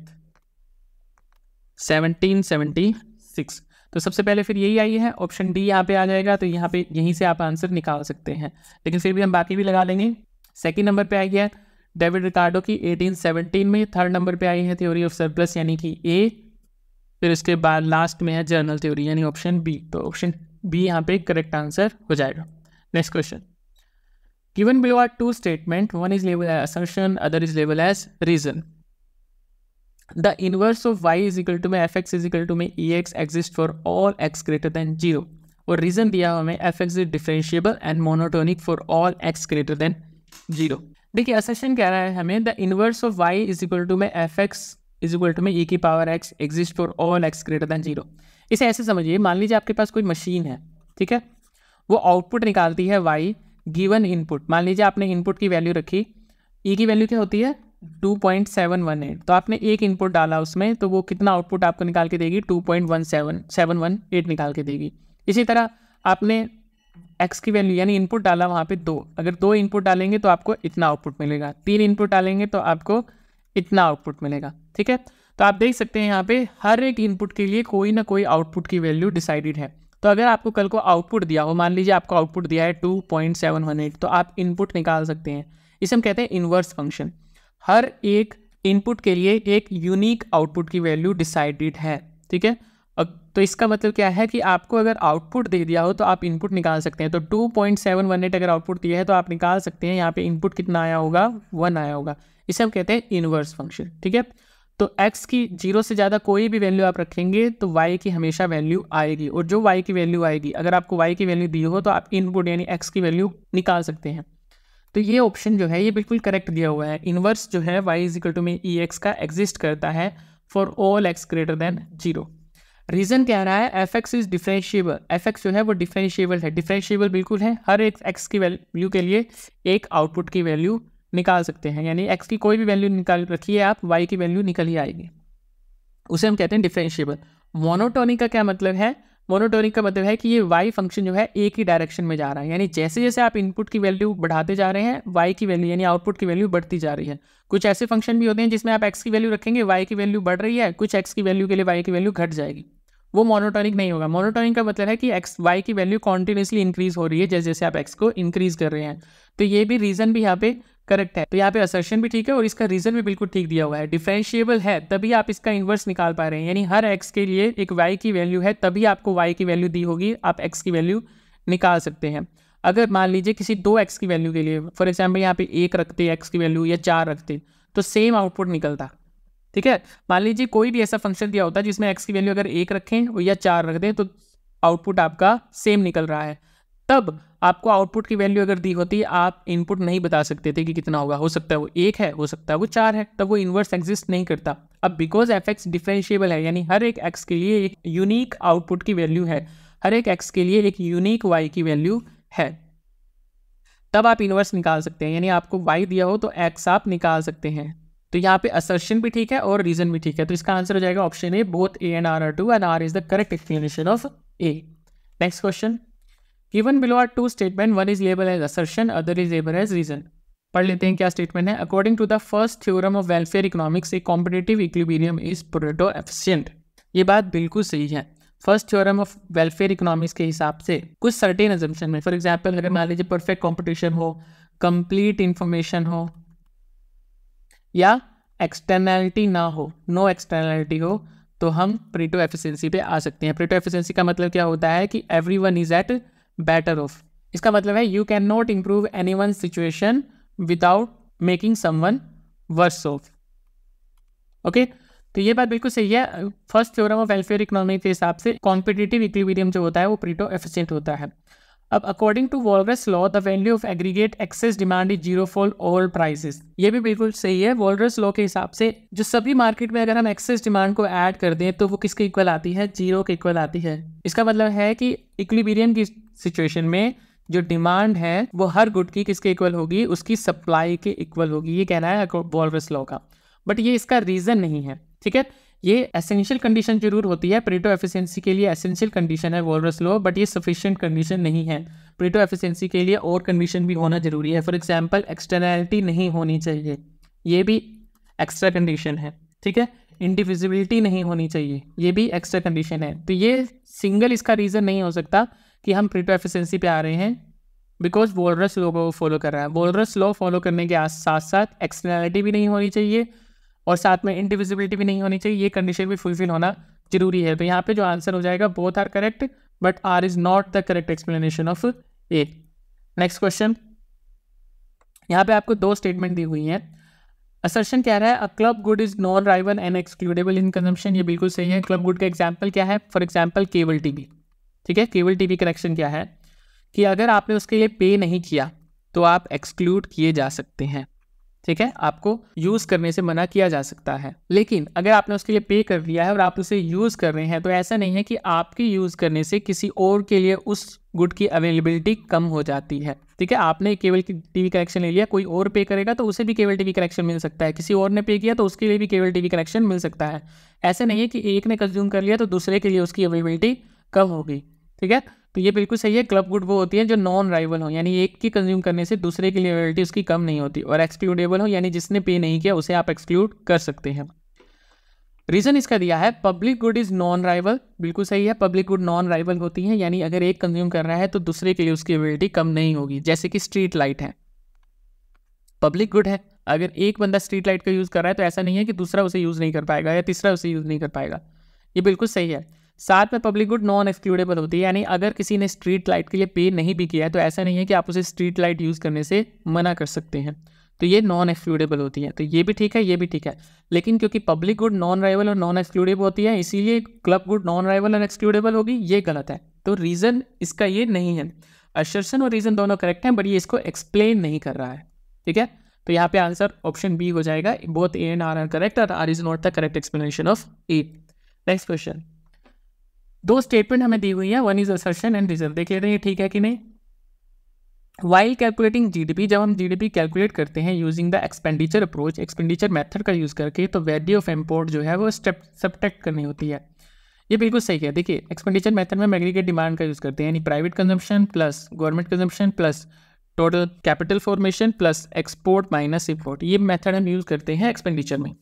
1776। तो सबसे पहले फिर यही आई है, ऑप्शन डी यहाँ पे आ जाएगा। तो यहाँ पे यहीं से आप आंसर निकाल सकते हैं, लेकिन फिर भी हम बाकी भी लगा लेंगे। सेकंड नंबर पे आई है डेविड रिकार्डो की 1817 में। थर्ड नंबर पे आई है थ्योरी ऑफ सरप्लस यानी कि ए। फिर उसके बाद लास्ट में है जर्नल थ्योरी यानी ऑप्शन बी। तो ऑप्शन बी यहाँ पे करेक्ट आंसर हो जाएगा। Next question, given below are two statement, one is labelled as assertion, other is labelled as reason. The inverse of y is equal to में fx is equal to में ex exist for all x greater than 0। और रीजन दिया हमें fx is differentiable and monotonic for all x greater than 0। देखिए असर्शन कह रहा है हमें the inverse of y is equal to में fx is equal to में e की power x exist for all x greater than 0। इसे ऐसे समझिए, मान लीजिए आपके पास कोई मशीन है, ठीक है, वो आउटपुट निकालती है y गिवन इनपुट। मान लीजिए आपने इनपुट की वैल्यू रखी, e की वैल्यू क्या होती है 2.718। तो आपने एक इनपुट डाला उसमें, तो वो कितना आउटपुट आपको निकाल के देगी 2.17718 निकाल के देगी। इसी तरह आपने x की वैल्यू यानी इनपुट डाला वहाँ पे 2, अगर 2 इनपुट डालेंगे तो आपको इतना आउटपुट मिलेगा, 3 इनपुट डालेंगे तो आपको इतना आउटपुट मिलेगा, ठीक है। तो आप देख सकते हैं यहाँ पे हर एक इनपुट के लिए कोई ना कोई आउटपुट की वैल्यू डिसाइडेड है। तो अगर आपको कल को आउटपुट दिया हो, मान लीजिए आपको आउटपुट दिया है 2.718, तो आप इनपुट निकाल सकते हैं। इसे हम कहते हैं इन्वर्स फंक्शन। हर एक इनपुट के लिए एक यूनिक आउटपुट की वैल्यू डिसाइडेड है, ठीक है। तो इसका मतलब क्या है कि आपको अगर आउटपुट दे दिया हो तो आप इनपुट निकाल सकते हैं। तो 2.718 अगर आउटपुट दिया है तो आप निकाल सकते हैं यहाँ पे इनपुट कितना आया होगा, 1 आया होगा। इसे हम कहते हैं इनवर्स फंक्शन, ठीक है। तो x की 0 से ज़्यादा कोई भी वैल्यू आप रखेंगे तो y की हमेशा वैल्यू आएगी, और जो y की वैल्यू आएगी, अगर आपको y की वैल्यू दी हो तो आप इनपुट यानी x की वैल्यू निकाल सकते हैं। तो ये ऑप्शन जो है ये बिल्कुल करेक्ट दिया हुआ है। इनवर्स जो है y इज इक्वल टू में ex का एग्जिस्ट करता है for all x greater than 0। Reason कह रहा है fx इज डिफरेंशिएबल, fx जो है वो डिफरेंशिएबल है, डिफरेंशिएबल बिल्कुल है। हर एक x की वैल्यू के लिए एक आउटपुट की वैल्यू निकाल सकते हैं, यानी x की कोई भी वैल्यू निकाल रखिए आप, y की वैल्यू निकल ही आएगी, उसे हम कहते हैं डिफरेंशिएबल। मोनोटोनिक का क्या मतलब है, मोनोटोनिक का मतलब है कि ये y फंक्शन जो है एक ही डायरेक्शन में जा रहा है, यानी जैसे जैसे आप इनपुट की वैल्यू बढ़ाते जा रहे हैं y की वैल्यू यानी आउटपुट की वैल्यू बढ़ती जा रही है। कुछ ऐसे फंक्शन भी होते हैं जिसमें आप x की वैल्यू रखेंगे y की वैल्यू बढ़ रही है, कुछ x की वैल्यू के लिए y की वैल्यू घट जाएगी, वो मोनोटोनिक नहीं होगा। मोनोटोनिक का मतलब है कि y की वैल्यू कॉन्टिन्यूसली इंक्रीज हो रही है जैसे जैसे आप x को इंक्रीज कर रहे हैं। तो ये भी रीजन भी यहाँ पे करेक्ट है। तो यहाँ पे असर्शन भी ठीक है और इसका रीजन भी बिल्कुल ठीक दिया हुआ है। डिफरेंशिएबल है तभी आप इसका इन्वर्स निकाल पा रहे हैं, यानी हर x के लिए एक y की वैल्यू है तभी आपको y की वैल्यू दी होगी, आप x की वैल्यू निकाल सकते हैं। अगर मान लीजिए किसी 2x की वैल्यू के लिए फॉर एग्जाम्पल यहाँ पे 1 रखते x की वैल्यू या 4 रखते तो सेम आउटपुट निकलता, ठीक है। मान लीजिए कोई भी ऐसा फंक्शन दिया होता जिसमें x की वैल्यू अगर 1 रखें या 4 रख दें तो आउटपुट आपका सेम निकल रहा है। तब आपको आउटपुट की वैल्यू अगर दी होती आप इनपुट नहीं बता सकते थे कि कितना होगा, हो सकता है वो 1 है, हो सकता है वो 4 है, तब वो इन्वर्स एग्जिस्ट नहीं करता। अब बिकॉज fx डिफरेंशिएबल है यानी हर एक x के लिए एक यूनिक आउटपुट की वैल्यू है, हर एक x के लिए एक यूनिक y की वैल्यू है, तब आप इन्वर्स निकाल सकते हैं, यानी आपको y दिया हो तो x आप निकाल सकते हैं। तो यहाँ पे असर्शन भी ठीक है और रीजन भी ठीक है, तो इसका आंसर हो जाएगा option A, both a and r are true and r is the correct explanation of a। Next question, given below are two statement, one is label as assertion, other is label as reason. पढ़ लेते हैं क्या स्टेटमेंट है। According to the first theorem of welfare economics a competitive equilibrium is Pareto efficient. ये बात बिल्कुल सही है। First theorem of welfare economics के हिसाब से कुछ सर्टेन अजम्पशन में, फॉर एग्जाम्पल अगर मान लीजिए परफेक्ट कॉम्पिटिशन हो, कंप्लीट इंफॉर्मेशन हो या एक्सटर्नैलिटी ना हो, नो एक्सटर्नैलिटी हो, तो हम प्रेटो एफिशिएंसी पे आ सकते हैं। प्रेटो एफिशिएंसी का मतलब क्या होता है कि everyone is at better off. इसका मतलब है you can not improve anyone situation without making someone worse off. Okay, तो ये बात बिल्कुल सही है। First theorem of welfare economy के हिसाब से कॉम्पिटिटिव इक्विलिब्रियम जो होता है वो प्रेटो एफिशिएंट होता है। अब according to Walras law the value of aggregate excess demand is zero for all prices. ये भी बिल्कुल सही है। वॉलरस लॉ के हिसाब से जो सभी मार्केट में अगर हम एक्सेस डिमांड को ऐड कर दें तो वो किसके इक्वल आती है? जीरो के इक्वल आती है। इसका मतलब है कि इक्विलिब्रियम की सिचुएशन में जो डिमांड है वो हर गुड की किसके इक्वल होगी? उसकी सप्लाई के इक्वल होगी। ये कहना है वॉलरस लॉ का, बट ये इसका रीजन नहीं है। ठीक है, ये एसेंशियल कंडीशन जरूर होती है प्रेटो एफिशिएंसी के लिए, एसेंशियल कंडीशन है वॉलरस लॉ, बट ये सफिशिएंट कंडीशन नहीं है। प्रेटो एफिशिएंसी के लिए और कंडीशन भी होना जरूरी है। फॉर एग्जांपल एक्सटर्नैलिटी नहीं होनी चाहिए, ये भी एक्स्ट्रा कंडीशन है। ठीक है, इंडिविजिबिलिटी नहीं होनी चाहिए, ये भी एक्स्ट्रा कंडीशन है। तो ये सिंगल इसका रीज़न नहीं हो सकता कि हम प्रेटो एफिशिएंसी पे आ रहे हैं बिकॉज वॉलरस लॉ को फॉलो कर रहा है। वॉलरस लॉ फॉलो करने के साथ साथ एक्सटर्नैलिटी भी नहीं होनी चाहिए और साथ में इंडिविजिबिलिटी भी नहीं होनी चाहिए। ये कंडीशन भी फुलफिल होना जरूरी है। तो यहाँ पे जो आंसर हो जाएगा both are correct but R is not the correct explanation of A. Next question, यहाँ पे आपको दो स्टेटमेंट दी हुई हैं। असर्शन कह रहा है a club good is non rival and excludable in consumption. ये बिल्कुल सही है। क्लब गुड का एग्जाम्पल क्या है? For example cable TV. ठीक है, केबल टीवी कनेक्शन क्या है कि अगर आपने उसके लिए पे नहीं किया तो आप एक्सक्लूड किए जा सकते हैं। ठीक है, आपको यूज़ करने से मना किया जा सकता है। लेकिन अगर आपने उसके लिए पे कर दिया है और आप उसे यूज़ कर रहे हैं तो ऐसा नहीं है कि आपके यूज़ करने से किसी और के लिए उस गुड की अवेलेबिलिटी कम हो जाती है। ठीक है, आपने केबल टीवी कनेक्शन ले लिया, कोई और पे करेगा तो उसे भी केबल टीवी कनेक्शन मिल सकता है, किसी और ने पे किया तो उसके लिए भी केबल टीवी कनेक्शन मिल सकता है। ऐसा नहीं है कि एक ने कंज्यूम कर लिया तो दूसरे के लिए उसकी अवेलेबिलिटी कम होगी। ठीक है, तो ये बिल्कुल सही है। क्लब गुड वो होती है जो नॉन राइवल हो, यानी एक की कंज्यूम करने से दूसरे के लिए अवेलेबिलिटी उसकी कम नहीं होती, और एक्सक्लूडेबल हो यानी जिसने पे नहीं किया उसे आप एक्सक्लूड कर सकते हैं। रीजन इसका दिया है public good is non rival. बिल्कुल सही है, पब्लिक गुड नॉन राइवल होती है, यानी अगर एक कंज्यूम कर रहा है तो दूसरे के लिए उसकी अवेलेबिलिटी कम नहीं होगी। जैसे कि स्ट्रीट लाइट है, पब्लिक गुड है, अगर एक बंदा स्ट्रीट लाइट का यूज़ कर रहा है तो ऐसा नहीं है कि दूसरा उसे यूज़ नहीं कर पाएगा या तीसरा उसे यूज़ नहीं कर पाएगा। ये बिल्कुल सही है। साथ में पब्लिक गुड नॉन एक्सक्लूडेबल होती है, यानी अगर किसी ने स्ट्रीट लाइट के लिए पे नहीं भी किया है तो ऐसा नहीं है कि आप उसे स्ट्रीट लाइट यूज़ करने से मना कर सकते हैं, तो ये नॉन एक्सक्लूडेबल होती है। तो ये भी ठीक है, ये भी ठीक है, लेकिन क्योंकि पब्लिक गुड नॉन राइवल और नॉन एक्सक्लूडेबल होती है इसीलिए क्लब गुड नॉन राइवल और एक्सक्लूडेबल होगी, ये गलत है। तो रीज़न इसका ये नहीं है। असर्शन और रीज़न दोनों करेक्ट हैं बट ये इसको एक्सप्लेन नहीं कर रहा है। ठीक है, तो यहाँ पे आंसर ऑप्शन बी हो जाएगा। Both A and R are correct और R is not the correct explanation of A. Next question, दो स्टेटमेंट हमें दी हुई है, one is assertion and reason. देख लेते हैं ये ठीक है कि नहीं। वाइल कैलकुलेटिंग जीडीपी, जब हम जीडीपी कैलकुलेट करते हैं using the expenditure approach, expenditure method का यूज़ करके, तो वैल्यू ऑफ इम्पोर्ट जो है वो सब्ट्रैक्ट करनी होती है। ये बिल्कुल सही है। देखिए एक्सपेंडिचर मेथड में हम एग्रीगेट डिमांड का यूज़ करते हैं, यानी private consumption plus government consumption plus total capital formation plus export minus import. ये मेथड हम यूज़ करते हैं एक्सपेंडिचर में।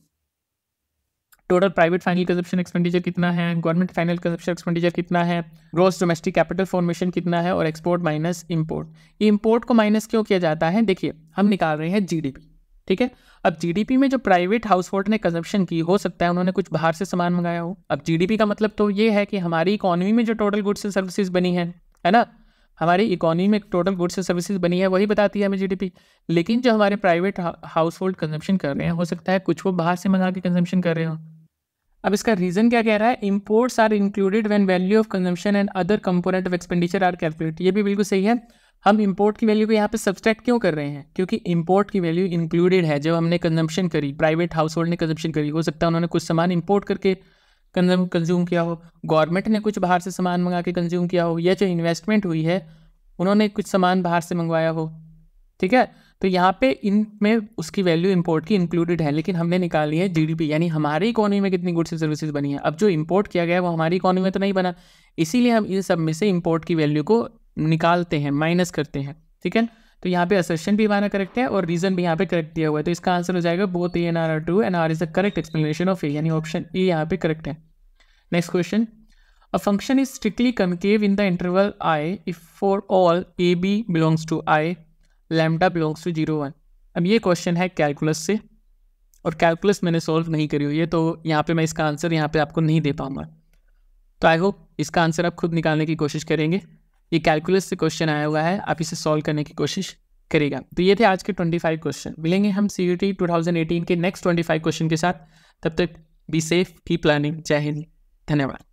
Total private final consumption expenditure कितना है, गवर्नमेंट फाइनल कंजप्शन एक्सपेंडिचर कितना है, ग्रॉस डोमेस्टिक कैपिटल फॉर्मेशन कितना है, और एक्सपोर्ट माइनस इंपोर्ट। ये इंपोर्ट को माइनस क्यों किया जाता है? देखिए हम निकाल रहे हैं जीडीपी। ठीक है, अब जीडीपी में जो प्राइवेट हाउस होल्ड ने कंजप्शन की, हो सकता है उन्होंने कुछ बाहर से सामान मंगाया हो। अब जीडीपी का मतलब तो ये है कि हमारी इकोनॉमी में जो टोटल गुड्स एंड सर्विसेज बनी है ना, हमारी इकोनॉमी में टोटल गुड्स एंड सर्विसेज बनी है, वही बताती है हमें जीडीपी। लेकिन जो हमारे प्राइवेट हाउस होल्ड कंजप्शन कर रहे हैं, हो सकता है कुछ वो बाहर से मंगा के कंजप्शन कर रहे हो। अब इसका रीजन क्या कह रहा है? Imports are included when value of consumption and other component of expenditure are calculated. ये भी बिल्कुल सही है। हम इंपोर्ट की वैल्यू को यहाँ पे सब्सट्रैक्ट क्यों कर रहे हैं? क्योंकि इंपोर्ट की वैल्यू इंक्लूडेड है जब हमने कंजम्पशन करी, प्राइवेट हाउस होल्ड ने कंजम्पशन करी। हो सकता है उन्होंने कुछ सामान इंपोर्ट करके कंज्यूम किया हो, गवर्नमेंट ने कुछ बाहर से सामान मंगा के कंज्यूम किया हो, या जो इन्वेस्टमेंट हुई है उन्होंने कुछ सामान बाहर से मंगवाया हो। ठीक है, तो यहाँ पे इनमें उसकी वैल्यू इंपोर्ट की इंक्लूडेड है, लेकिन हमने निकाली है जीडीपी, यानी हमारी इकोनॉमी में कितनी गुड्स एंड सर्विसेज बनी है। अब जो इंपोर्ट किया गया है वो हमारी इकोनॉमी में तो नहीं बना, इसीलिए हम इन सब में से इंपोर्ट की वैल्यू को निकालते हैं, माइनस करते हैं। ठीक है, तो यहाँ पे असर्शन भी हमारा करेक्ट है और रीजन भी यहाँ पे करेक्ट दिया हुआ है, तो इसका आंसर हो जाएगा both A and R are true and R is the correct explanation of A, यानी ऑप्शन ए यहाँ पे करेक्ट है। Next question, a function is strictly concave in the interval I if for all a b belongs to I lambda belongs to 0 1। अब ये क्वेश्चन है कैलकुलस से, और कैलकुलस मैंने सॉल्व नहीं करी हुई है, तो यहाँ पे मैं इसका आंसर यहाँ पे आपको नहीं दे पाऊँगा। तो आई होप इसका आंसर आप खुद निकालने की कोशिश करेंगे। ये कैलकुलस से क्वेश्चन आया हुआ है, आप इसे सॉल्व करने की कोशिश करेगा। तो ये थे आज के 25 क्वेश्चन। मिलेंगे हम CUET 2018 के नेक्स्ट 25 क्वेश्चन के साथ। तब तक बी सेफ, कीप लर्निंग। जय हिंद, धन्यवाद।